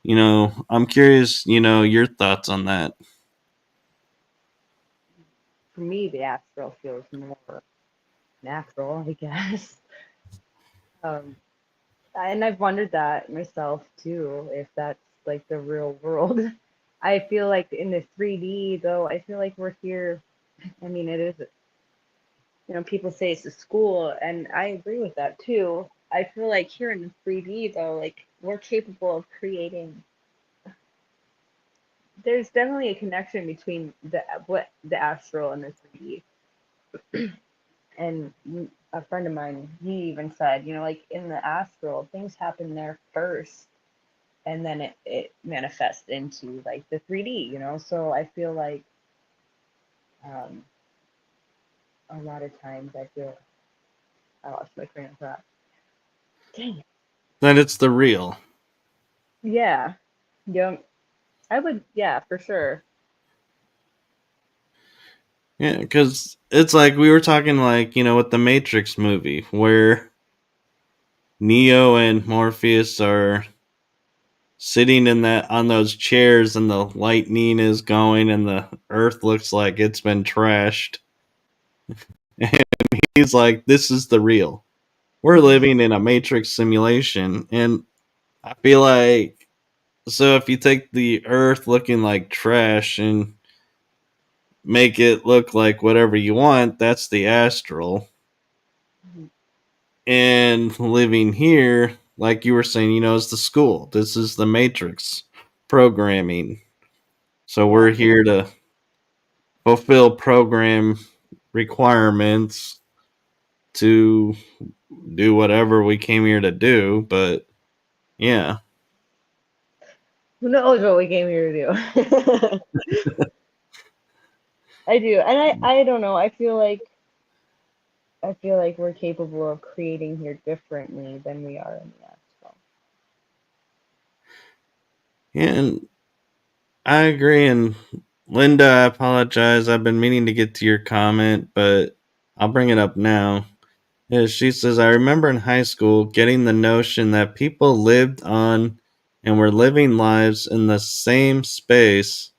I'm curious, your thoughts on that. For me, the astral feels more natural, I guess. Um, and I've wondered that myself too, if that's like the real world. I feel like in the 3D though, I feel like we're here. I mean, it is, people say it's a school, and I agree with that too. I feel like here in the 3D though, like we're capable of creating. There's definitely a connection between the astral and the 3D. And a friend of mine, he even said, like in the astral, things happen there first, and then it manifests into like the 3D. So I feel like um, a lot of times I feel I lost my train of thought. Dang it. That it's the real. Yeah. Yeah. I would, yeah, for sure. Yeah, because it's like we were talking, like, with the Matrix movie, where Neo and Morpheus are sitting in that on those chairs and the lightning is going and the earth looks like it's been trashed. And he's like, this is the real. We're living in a Matrix simulation. And I feel like, so if you take the earth looking like trash and make it look like whatever you want, that's the astral. And living here, like you were saying, is the school. This is the Matrix programming. So we're Yeah. here to fulfill program requirements to do whatever we came here to do. But yeah, Who knows what we came here to do? I do. And I don't know. I feel like we're capable of creating here differently than we are in the astral. yeah, and I agree. And Linda, I apologize. I've been meaning to get to your comment, but I'll bring it up now. Yeah, she says, I remember in high school getting the notion that people lived on and were living lives in the same space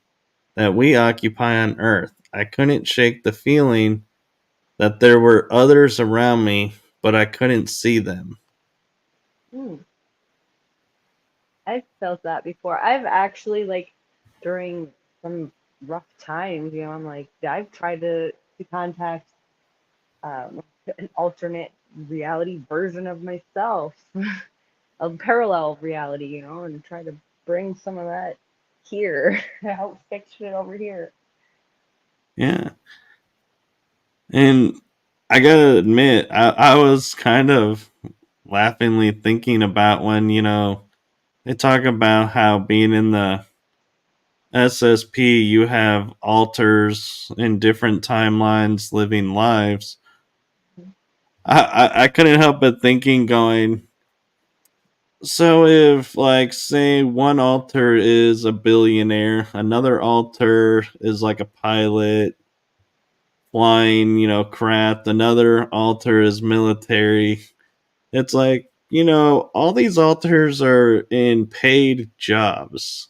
that we occupy on Earth. I couldn't shake the feeling that there were others around me, but I couldn't see them. Hmm. I've felt that before. I've actually like during some rough times, I'm like I've tried to contact an alternate reality version of myself, a parallel reality, and try to bring some of that here, help fix shit over here. Yeah. And I gotta admit, I was kind of laughingly thinking about when, they talk about how being in the SSP, you have alters in different timelines living lives. I couldn't help but thinking, going, so if, like, say one alter is a billionaire, another alter is like a pilot flying, craft, another alter is military. It's like, all these alters are in paid jobs.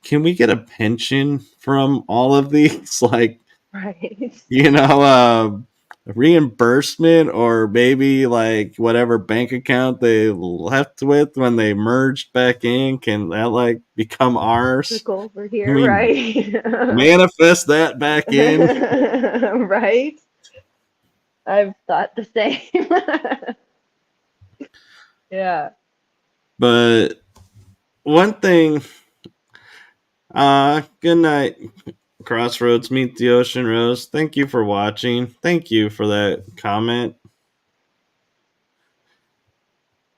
Can we get a pension from all of these? Like, Right. you know, uh, reimbursement, or maybe like whatever bank account they left with when they merged back in, can that like become ours? Trickle over Can here, we right? manifest that back in? Right? I've thought the same. Yeah. But one thing, good night, Crossroads, meet the Ocean Rose. Thank you for watching. Thank you for that comment.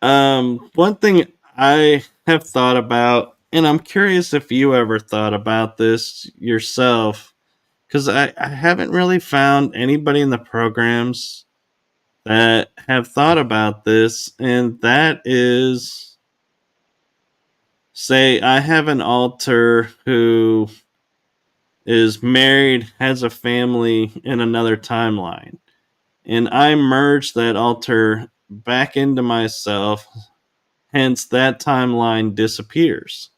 One thing I have thought about, and I'm curious if you ever thought about this yourself, because I haven't really found anybody in the programs that have thought about this, and that is, say, I have an alter who is married, has a family in another timeline, and I merge that alter back into myself, hence that timeline disappears.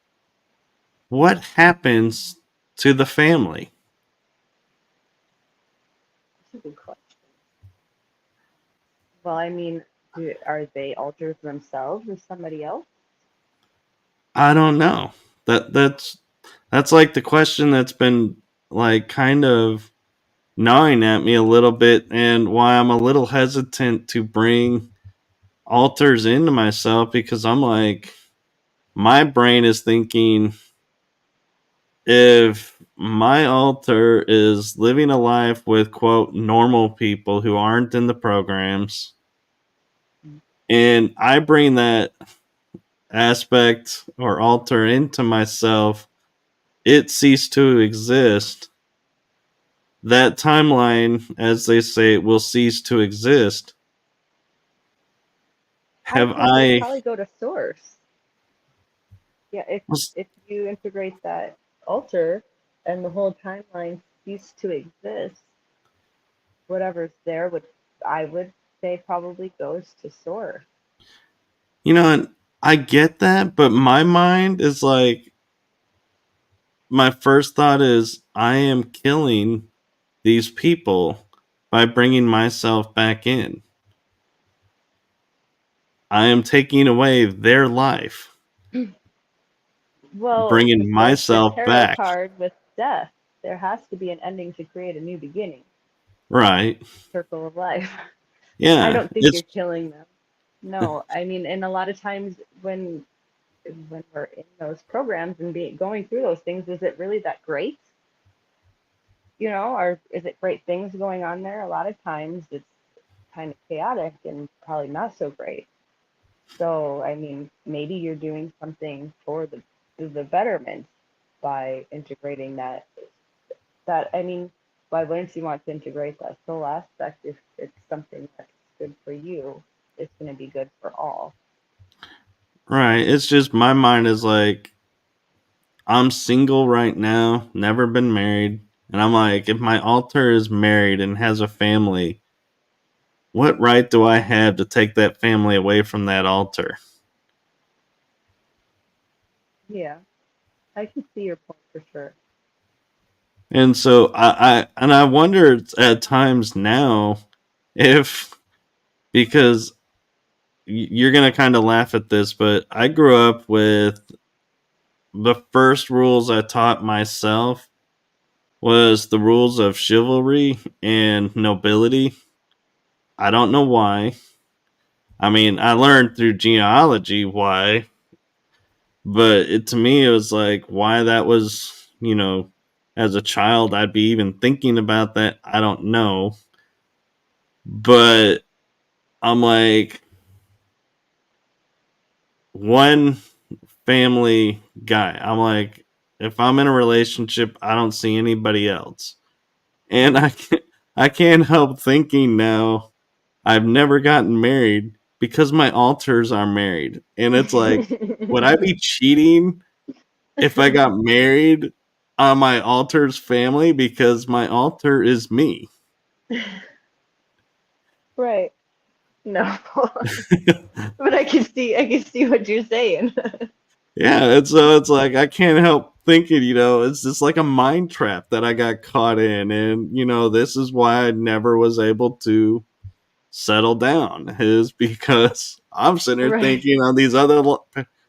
What happens to the family? That's a good question. Well, I mean, are they alters themselves or somebody else? I don't know. That's like the question that's been like kind of gnawing at me a little bit, and why I'm a little hesitant to bring alters into myself, because I'm like, my brain is thinking, if my alter is living a life with quote normal people who aren't in the programs, and I bring that aspect or alter into myself, it ceased to exist. That timeline, as they say, will cease to exist. I Have think they'd I probably go to source. Yeah, if you integrate that alter and the whole timeline cease to exist, whatever's there would I would say probably goes to source. and I get that, but my mind is like, my first thought is I am killing these people by bringing myself back in. I am taking away their life, Well, bringing just like the myself tarot back. card with death, there has to be an ending to create a new beginning. Right. Circle of life. I Yeah. don't think you're It's killing them. No, I mean, and a lot of times when we're in those programs and going through those things, is it really that great? Or is it great things going on there? A lot of times it's kind of chaotic and probably not so great. So, I mean, maybe you're doing something for the betterment by integrating that I mean, why wouldn't you want to integrate that soul aspect if it's something that's good for you? It's going to be good for all. right. It's just my mind is like, I'm single right now, never been married. And I'm like, if my alter is married and has a family, what right do I have to take that family away from that alter? Yeah, I can see your point for sure. And so I wonder at times now if, because you're gonna kind of laugh at this, but I grew up with the first rules I taught myself was the rules of chivalry and nobility. I don't know why. I mean, I learned through genealogy why, but to me, it was like why that was, as a child, I'd be even thinking about that. I don't know. But I'm like, one family guy. I'm like, if I'm in a relationship, I don't see anybody else. And I can't help thinking now, I've never gotten married because my alters are married. And it's like, would I be cheating if I got married on my alter's family because my alter is me? Right. No. But I can see what you're saying. Yeah, and so it's like I can't help thinking, it's just like a mind trap that I got caught in, and this is why I never was able to settle down, is because I'm sitting here Right. thinking on these other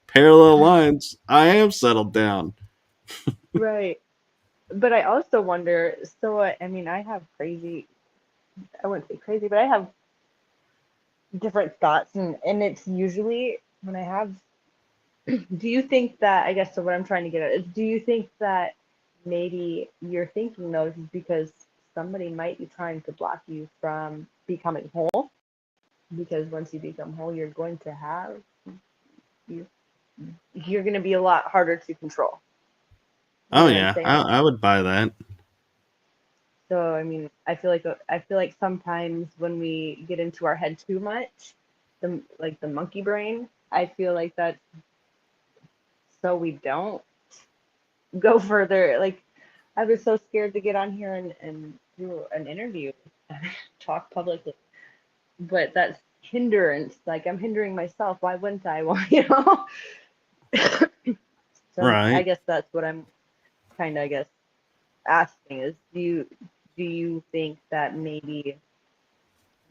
parallel lines, I am settled down. Right. But I also wonder, so I mean, I have crazy, I wouldn't say crazy, but I have different thoughts and it's usually when I have, do you think that, I guess, so what I'm trying to get at is, do you think that maybe you're thinking those is because somebody might be trying to block you from becoming whole? Because once you become whole, you're going to have, you, you're going to be a lot harder to control. You Oh know what I'm yeah, saying? I would buy that. So I mean, I feel like sometimes when we get into our head too much, the monkey brain, I feel like that's so we don't go further. Like I was so scared to get on here and do an interview, talk publicly, but that's hindrance. Like I'm hindering myself. Why wouldn't I? Well, you know. So I Right. guess that's what I'm kind of, I guess, asking is, do you think that maybe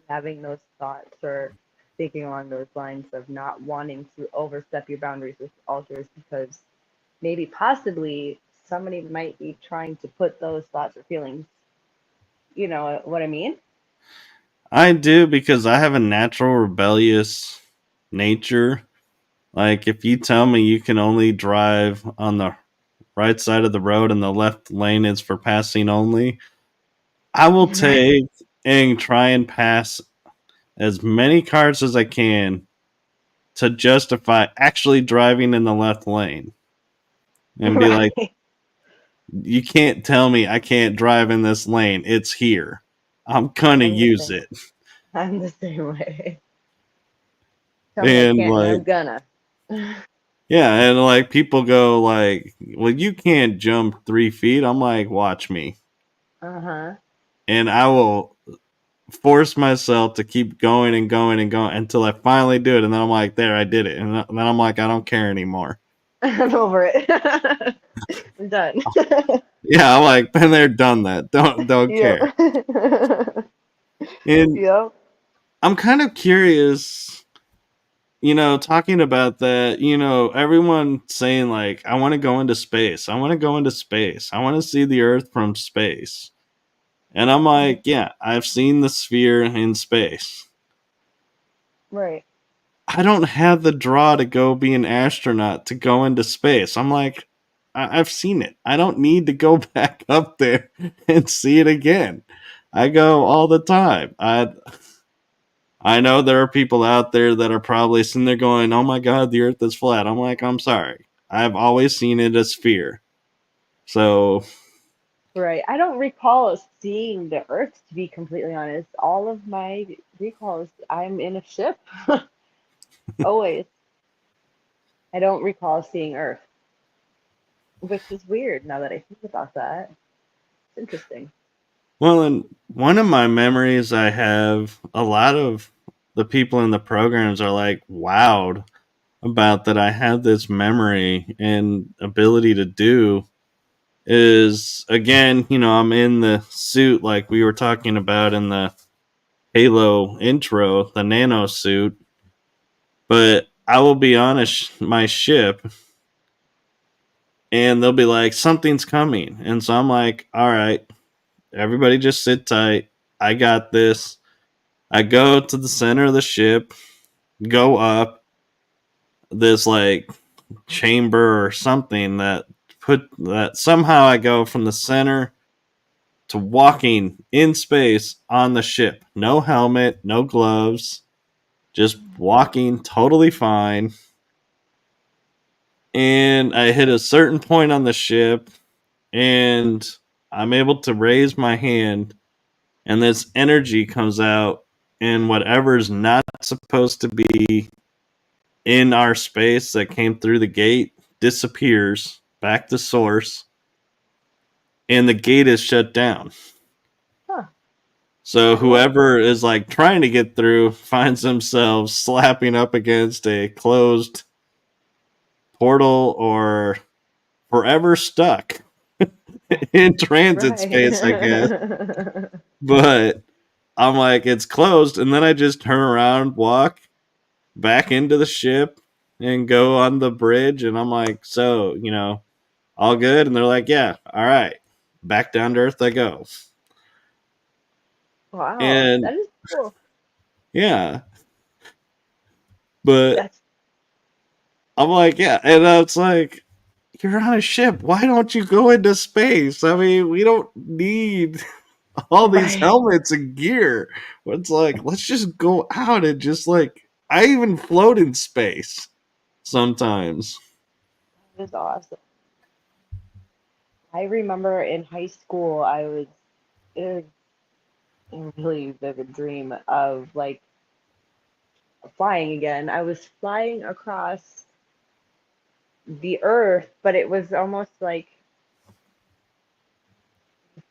having those thoughts or thinking along those lines of not wanting to overstep your boundaries with alters because maybe possibly somebody might be trying to put those thoughts or feelings, you know what I mean? I do because I have a natural rebellious nature. Like if you tell me you can only drive on the right side of the road and the left lane is for passing only, I will Right. take and try and pass as many cars as I can to justify actually driving in the left lane and be like, Right. you can't tell me I can't drive in this lane. It's here. I'm gonna I'm the use same. it. I'm the same way. Tell me I And can't and like, I'm gonna. yeah, and like people go like, well, you can't jump 3 feet. I'm like, watch me. Uh-huh. And I will force myself to keep going and going and going until I finally do it. And then I'm like, there, I did it. And then I'm like, I don't care anymore. I'm over it. I'm done. Yeah, I'm like, been there, done that. Don't Yep. care. And Yep. I'm kind of curious, talking about that, everyone saying like, I want to go into space. I want to go into space. I want to see the Earth from space. And I'm like, yeah, I've seen the sphere in space. Right. I don't have the draw to go be an astronaut to go into space. I'm like, I've seen it. I don't need to go back up there and see it again. I go all the time. I know there are people out there that are probably sitting there going, "Oh my God, the Earth is flat." I'm like, I'm sorry. I've always seen it as sphere. So, Right. I don't recall seeing the Earth, to be completely honest. All of my recalls, I'm in a ship. Always. I don't recall seeing Earth, which is weird now that I think about that. It's interesting. well, and one of my memories I have, a lot of the people in the programs are like wowed about that I have this memory and ability to do is again, I'm in the suit like we were talking about in the Halo intro, the nano suit. But I will be honest, my ship, and they'll be like, something's coming. And so I'm like, all right, everybody just sit tight. I got this. I go to the center of the ship, go up this like chamber or something that somehow I go from the center to walking in space on the ship. No helmet, no gloves, just walking totally fine. And I hit a certain point on the ship, and I'm able to raise my hand, and this energy comes out, and whatever's not supposed to be in our space that came through the gate disappears back to source, and the gate is shut down. Huh. So Cool. whoever is like trying to get through finds themselves slapping up against a closed portal or forever stuck in transit space, I guess. Right. But I'm like, it's closed, and then I just turn around, walk back into the ship, and go on the bridge, and I'm like, so, all good? And they're like, yeah, all right. Back down to earth I go. Wow, And that is cool. yeah, but That's I'm like, yeah, and it's like, you're on a ship. Why don't you go into space? I mean, we don't need all these right. helmets and gear. It's like, let's just go out and just like, I even float in space sometimes. That is awesome. I remember in high school, it was a really vivid dream of like flying again. I was flying across the earth, but it was almost like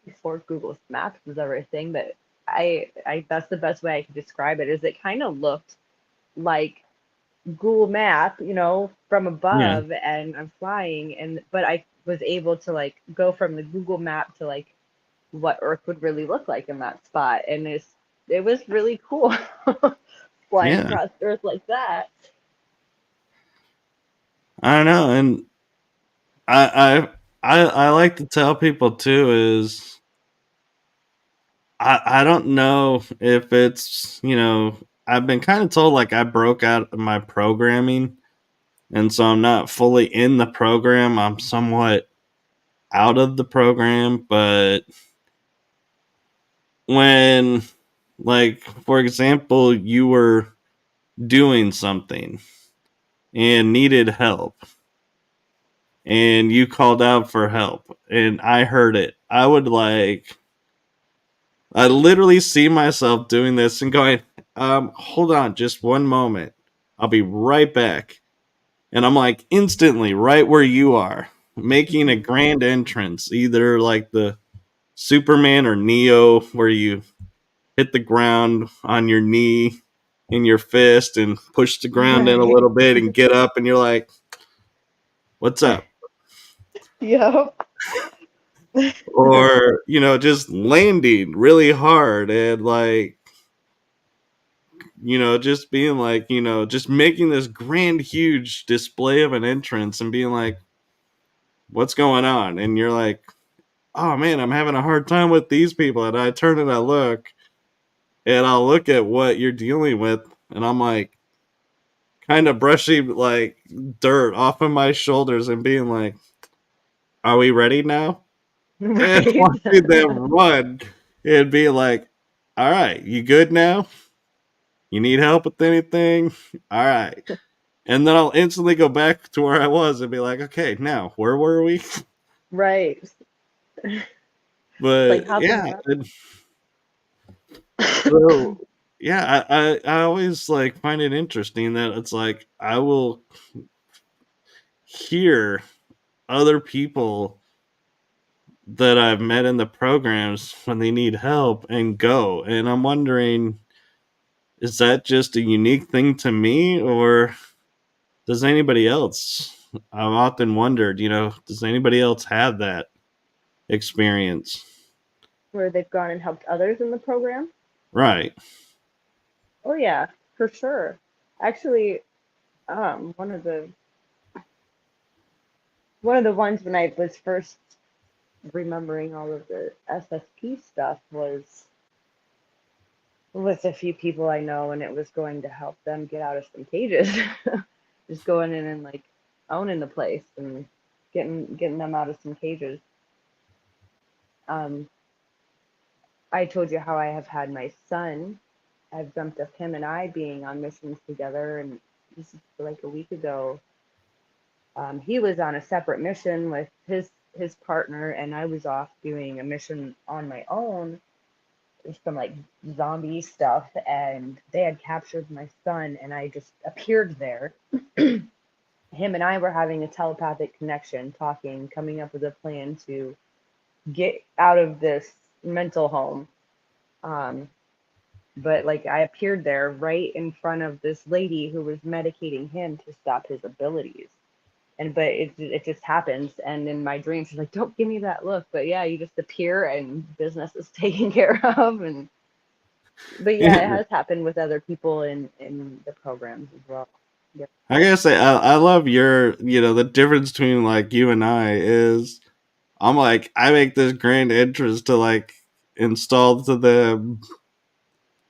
before Google Maps was ever a thing, but I that's the best way I can describe it is it kind of looked like Google Map, from Yeah, above and I'm flying and but I was able to like go from the Google Map to like what Earth would really look like in that spot and it was really cool flying yeah. across Earth like that. I don't know, and I like to tell people too is I don't know if it's I've been kind of told like I broke out of my programming, and so I'm not fully in the program. I'm somewhat out of the program, but when, like, for example, you were doing something and needed help, and you called out for help, and I heard it, I literally see myself doing this and going, hold on just one moment. I'll be right back. And I'm like instantly right where you are, making a grand entrance, either like the Superman or Neo, where you hit the ground on your knee in your fist and push the ground in a Right. little bit and get up, and you're like, what's up? Yep. Or, just landing really hard and like, just being like, just making this grand, huge display of an entrance and being like, what's going on? And you're like, oh man, I'm having a hard time with these people. And I turn and I look, and I'll look at what you're dealing with, and I'm like, kind of brushing like dirt off of my shoulders and being like, are we ready now? And Right. watching them run and be like, all right, you good now? You need help with anything? All right. And then I'll instantly go back to where I was and be like, okay, now where were we? Right. Like But hopping yeah, around. and so yeah, I always like find it interesting that it's like I will hear other people that I've met in the programs when they need help and go. And I'm wondering, is that just a unique thing to me, or does anybody else? I've often wondered, does anybody else have that? experience. Where they've gone and helped others in the program. Right. Oh yeah, for sure. Actually, one of the ones when I was first remembering all of the SSP stuff was with a few people I know, and it was going to help them get out of some cages. Just going in and like owning the place and getting them out of some cages. Um, I told you how I have had my son. I've dreamt of him and I being on missions together, and this is like a week ago. He was on a separate mission with his partner, and I was off doing a mission on my own. There's some like zombie stuff, and they had captured my son, and I just appeared there. Him and I were having a telepathic connection, talking, coming up with a plan to get out of this mental home. Um, but like I appeared there right in front of this lady who was medicating him to stop his abilities. And but it just happens, and in my dream she's like, don't give me that look, but yeah, you just appear and business is taken care of. And but yeah, it has happened with other people in the programs as well. Yeah. I gotta say, I love your, the difference between like you and I is I'm like, I make this grand entrance to like install to the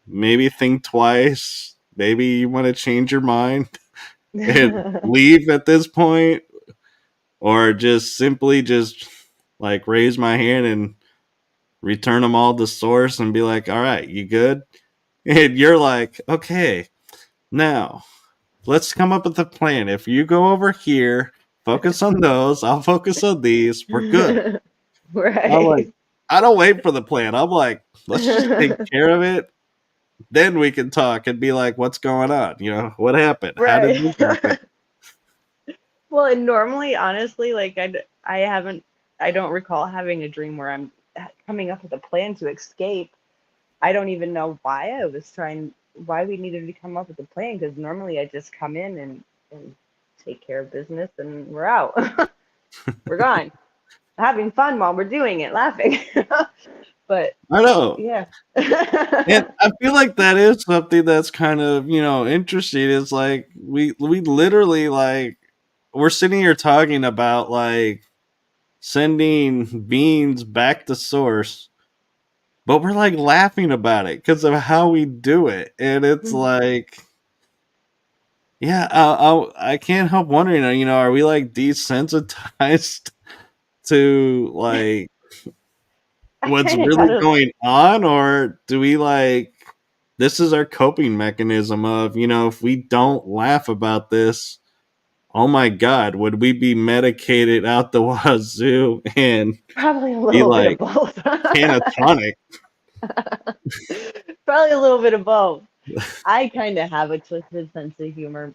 maybe think twice, maybe you want to change your mind and leave at this point, or just simply just like raise my hand and return them all to source and be like, all right, you good? And you're like, okay, now let's come up with a plan. If you go over here, focus on those, I'll focus on these, we're good. I'm like, Right. I don't wait for the plan. I'm like, let's just take care of it. Then we can talk and be like, what's going on? What happened? How did Right. this happen? Well, and normally, honestly, like I haven't, I don't recall having a dream where I'm coming up with a plan to escape. I don't even know why we needed to come up with a plan, because normally I just come in and take care of business and we're out. We're gone, having fun while we're doing it, laughing. But I know. yeah. And I feel like that is something that's kind of, interesting. Is like we literally like we're sitting here talking about like sending beans back to source, but we're like laughing about it because of how we do it. And it's like, yeah, I can't help wondering, are we like desensitized to like I what's kind of really gotta. going on, or do we like this is our coping mechanism of, if we don't laugh about this, oh my god, would we be medicated out the wazoo and Probably a be little bit of like both. catatonic? Probably a little bit of both. I kind of have a twisted sense of humor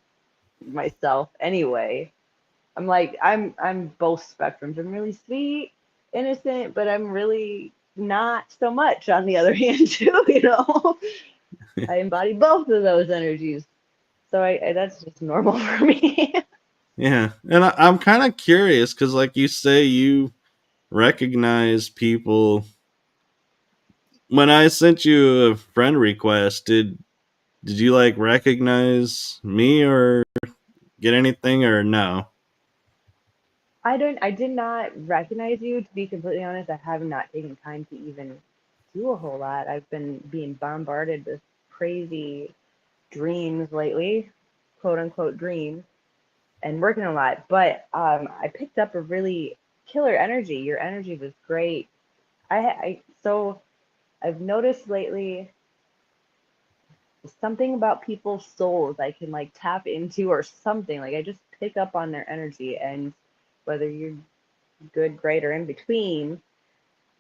myself anyway. I'm both spectrums. I'm really sweet, innocent, but I'm really not so much on the other hand too. I embody both of those energies. So I that's just normal for me. Yeah, and I'm kind of curious because, like you say, you recognize people. When I sent you a friend request, did you like recognize me or get anything or no? I did not recognize you, to be completely honest. I have not taken time to even do a whole lot. I've been being bombarded with crazy dreams lately, quote unquote dreams, and working a lot. But I picked up a really killer energy. Your energy was great. So I've noticed lately something about people's souls I can like tap into or something. Like I just pick up on their energy, and whether you're good, great, or in between,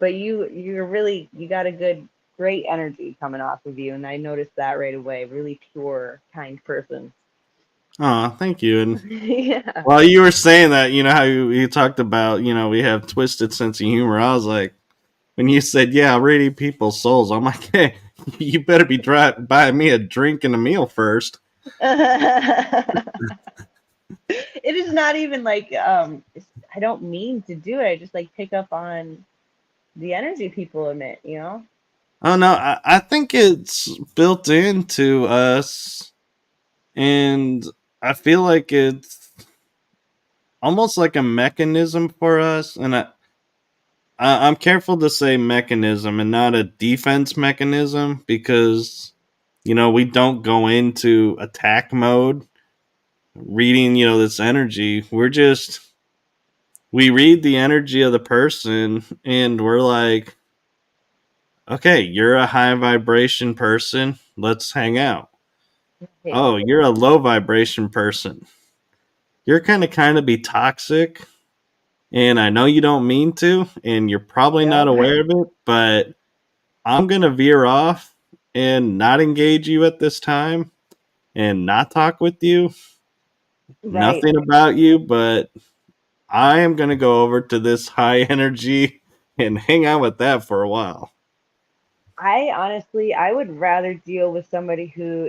but you got a great energy coming off of you, and I noticed that right away. Really pure, kind person. Oh, thank you. And Yeah. while you were saying that, how you talked about, we have twisted sense of humor. I was like, when you said, "Yeah, reading people's souls," I'm like, "Hey, you better be buying me a drink and a meal first." It is not even like I don't mean to do it. I just like pick up on. the energy people emit, you know? Oh no, I think it's built into us, and I feel like it's almost like a mechanism for us. And I'm careful to say mechanism and not a defense mechanism because we don't go into attack mode reading this energy. We read the energy of the person and we're like, okay, you're a high vibration person, let's hang out. Hey, Oh, you're a low vibration person, you're kind of be toxic, and I know you don't mean to and you're probably not yep. aware of it, but I'm going to veer off and not engage you at this time and not talk with you. Right. Nothing about you, but I am going to go over to this high energy and hang out with that for a while. I honestly, I would rather deal with somebody who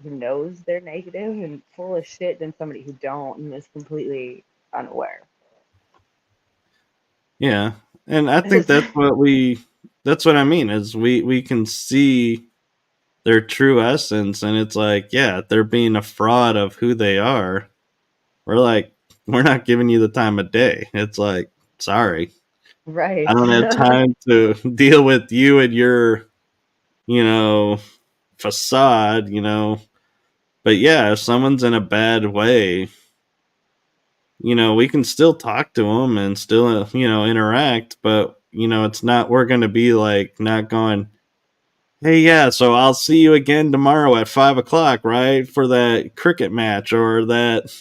knows they're negative and full of shit than somebody who don't and is completely unaware. Yeah. And I think that's what I mean is we can see their true essence, and it's like, yeah, they're being a fraud of who they are. We're like, we're not giving you the time of day. It's like, sorry. I Right. don't have time to deal with you and your, you know, facade. But yeah, if someone's in a bad way, we can still talk to them and still, interact. But, it's not, we're going to be like, not going, hey, yeah, so I'll see you again tomorrow at 5 o'clock, right? For that cricket match or that.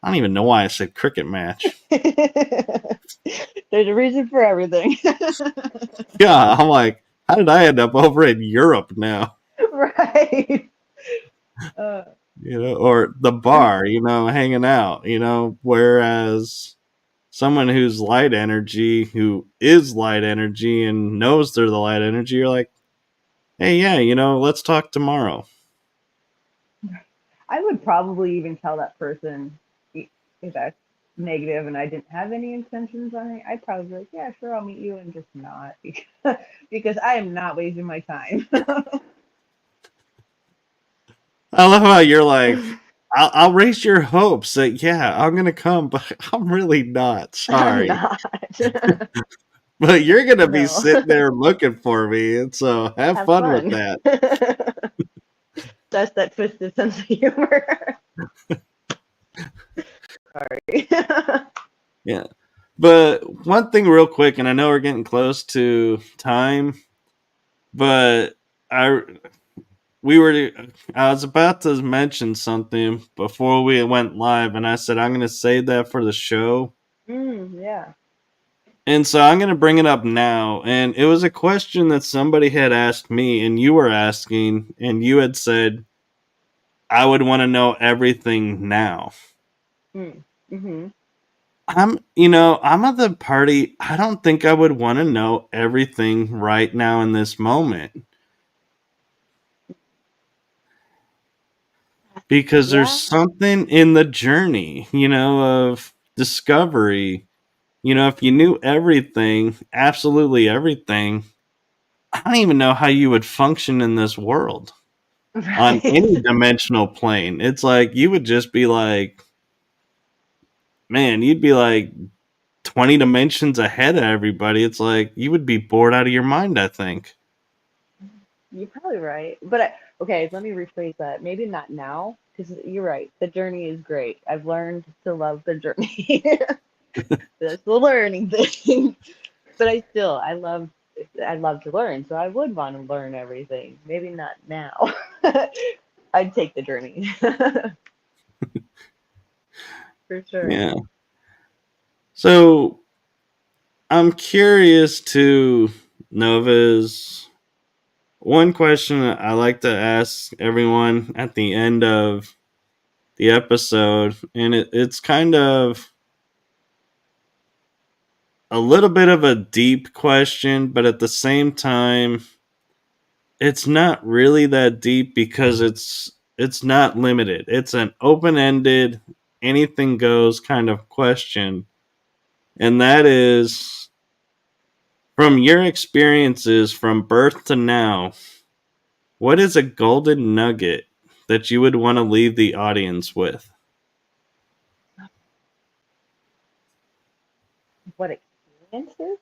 I don't even know why I said cricket match. There's a reason for everything. Yeah, I'm like, how did I end up over in Europe now? Right. Uh, Or the bar, hanging out, whereas someone who's light energy, who is light energy and knows they're the light energy, you're like, hey, yeah, let's talk tomorrow. I would probably even tell that person if that's negative and I didn't have any intentions on it. I'd probably be like, yeah, sure, I'll meet you and just not because I am not wasting my time. I love how you're like, I'll raise your hopes that, yeah, I'm going to come, but I'm really not. I'm Sorry. not. But you're going to be No. sitting there looking for me. And so have Have fun with fun. that. That's that twisted sense of humor. Sorry. Yeah. But one thing, real quick, and I know we're getting close to time, but I we were I was about to mention something before we went live, and I said I'm going to save that for the show, Yeah. and so I'm going to bring it up now. And it was a question that somebody had asked me, and you were asking, and you had said I would want to know everything now. Mm-hmm. I'm at the party. I don't think I would want to know everything right now in this moment because there's Yeah. something in the journey, of discovery. If you knew everything, absolutely everything, I don't even know how you would function in this world on any Right. dimensional plane. It's like you would just be like, man, you'd be like 20 dimensions ahead of everybody. It's like you would be bored out of your mind, I think. You're probably right. But okay, let me rephrase that. Maybe not now, because you're right. The journey is great. I've learned to love the journey. That's the learning thing. But I love to learn, so I would want to learn everything. Maybe not now. I'd take the journey. For sure. Yeah. So I'm curious to Nova's one question that I like to ask everyone at the end of the episode, and it's kind of a little bit of a deep question, but at the same time, it's not really that deep because it's not limited. It's an open-ended, anything goes kind of question, and that is, From your experiences from birth to now, what is a golden nugget that you would want to leave the audience with? What experiences?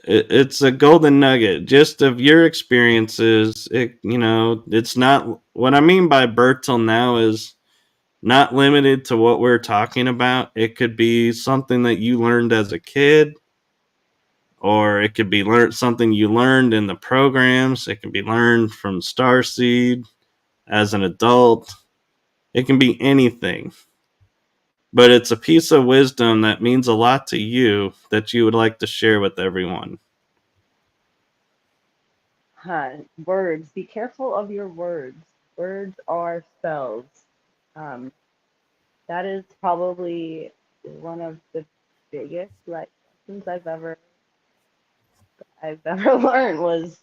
It's a golden nugget just of your experiences. It's not what I mean by birth till now is not limited to what we're talking about. It could be something that you learned as a kid, or it could be something you learned in the programs. It can be learned from Starseed as an adult. It can be anything, but it's a piece of wisdom that means a lot to you that you would like to share with everyone. Huh. Words. Be careful of your words. Words are spells. Um, that is probably one of the biggest life lessons I've ever learned was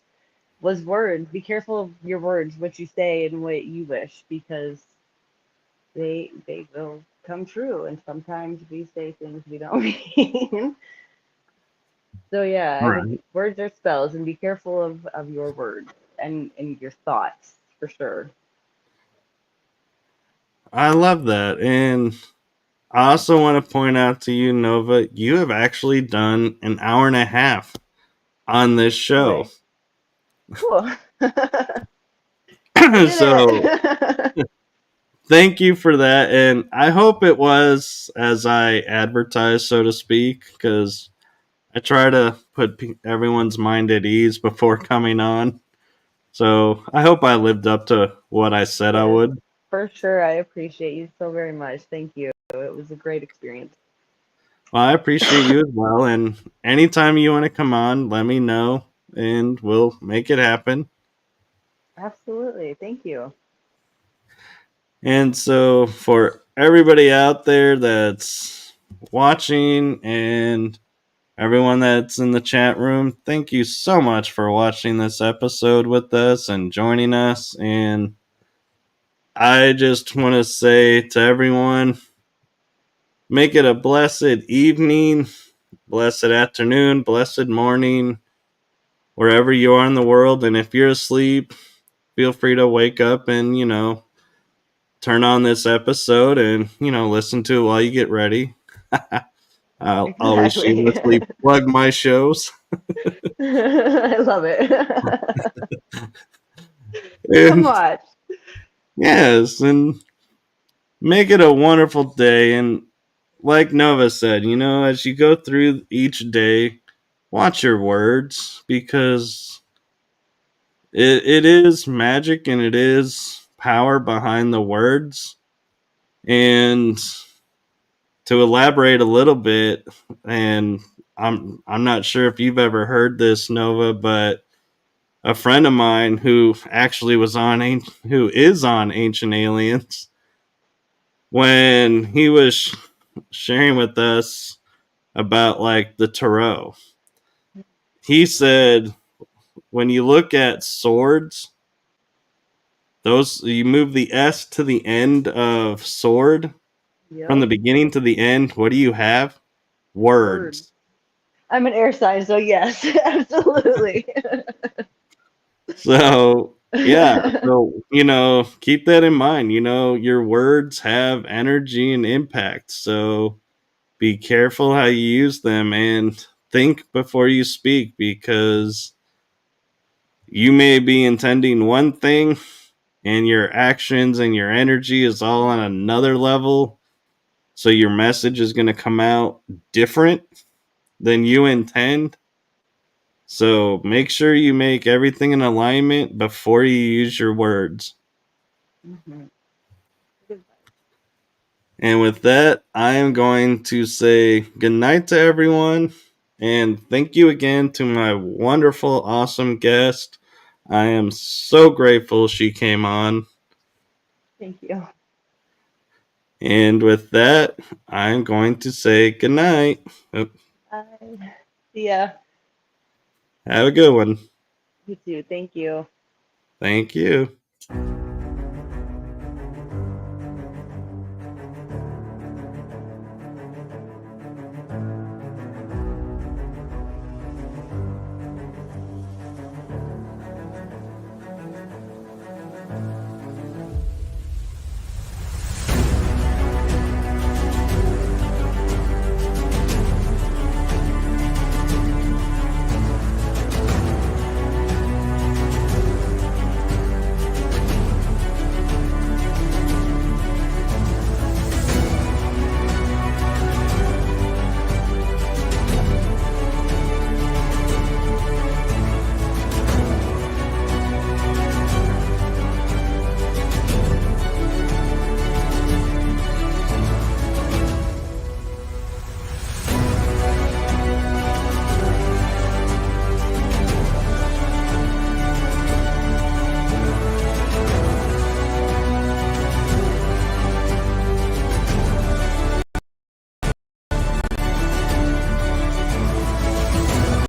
words. Be careful of your words, what you say and what you wish, because they will come true. And sometimes we say things we don't mean. So yeah, I would Right. words are spells, and be careful of your words and your thoughts for sure. I love that. And I also want to point out to you, Nova, you have actually done an hour and a half on this show. Really cool. We did So it. thank you for that. And I hope it was as I advertised, so to speak, because I try to put everyone's mind at ease before coming on. So I hope I lived up to what I said I Yes, would. for sure. I appreciate you so very much. Thank you. It was a great experience. Well, I appreciate you as well. And anytime you want to come on, let me know and we'll make it happen. Absolutely. Thank you. And so, for everybody out there that's watching and everyone that's in the chat room, thank you so much for watching this episode with us and joining us. And I just want to say to everyone, make it a blessed evening, blessed afternoon, blessed morning, wherever you are in the world. And if you're asleep, feel free to wake up and, turn on this episode and, listen to it while you get ready. I'll always Exactly. shamelessly plug my shows. I love it. Come And watch. yes, and make it a wonderful day. And like Nova said, as you go through each day, watch your words because it is magic and it is power behind the words. And to elaborate a little bit, and I'm not sure if you've ever heard this, Nova, but a friend of mine who actually who is on Ancient Aliens, when he was sharing with us about like the tarot, he said when you look at swords, those you move the S to the end of sword from the Yep. beginning to the end. What do you have? Word. Words. I'm an air sign, so yes, absolutely. So yeah, so keep that in mind. Your words have energy and impact. So be careful how you use them and think before you speak because you may be intending one thing and your actions and your energy is all on another level. So your message is going to come out different than you intend. So make sure you make everything in alignment before you use your words. Mhm. And with that, I am going to say goodnight to everyone. And thank you again to my wonderful, awesome guest. I am so grateful she came on. Thank you. And with that, I'm going to say goodnight. Bye. See ya. Have a good one. You too. Thank you. Thank you.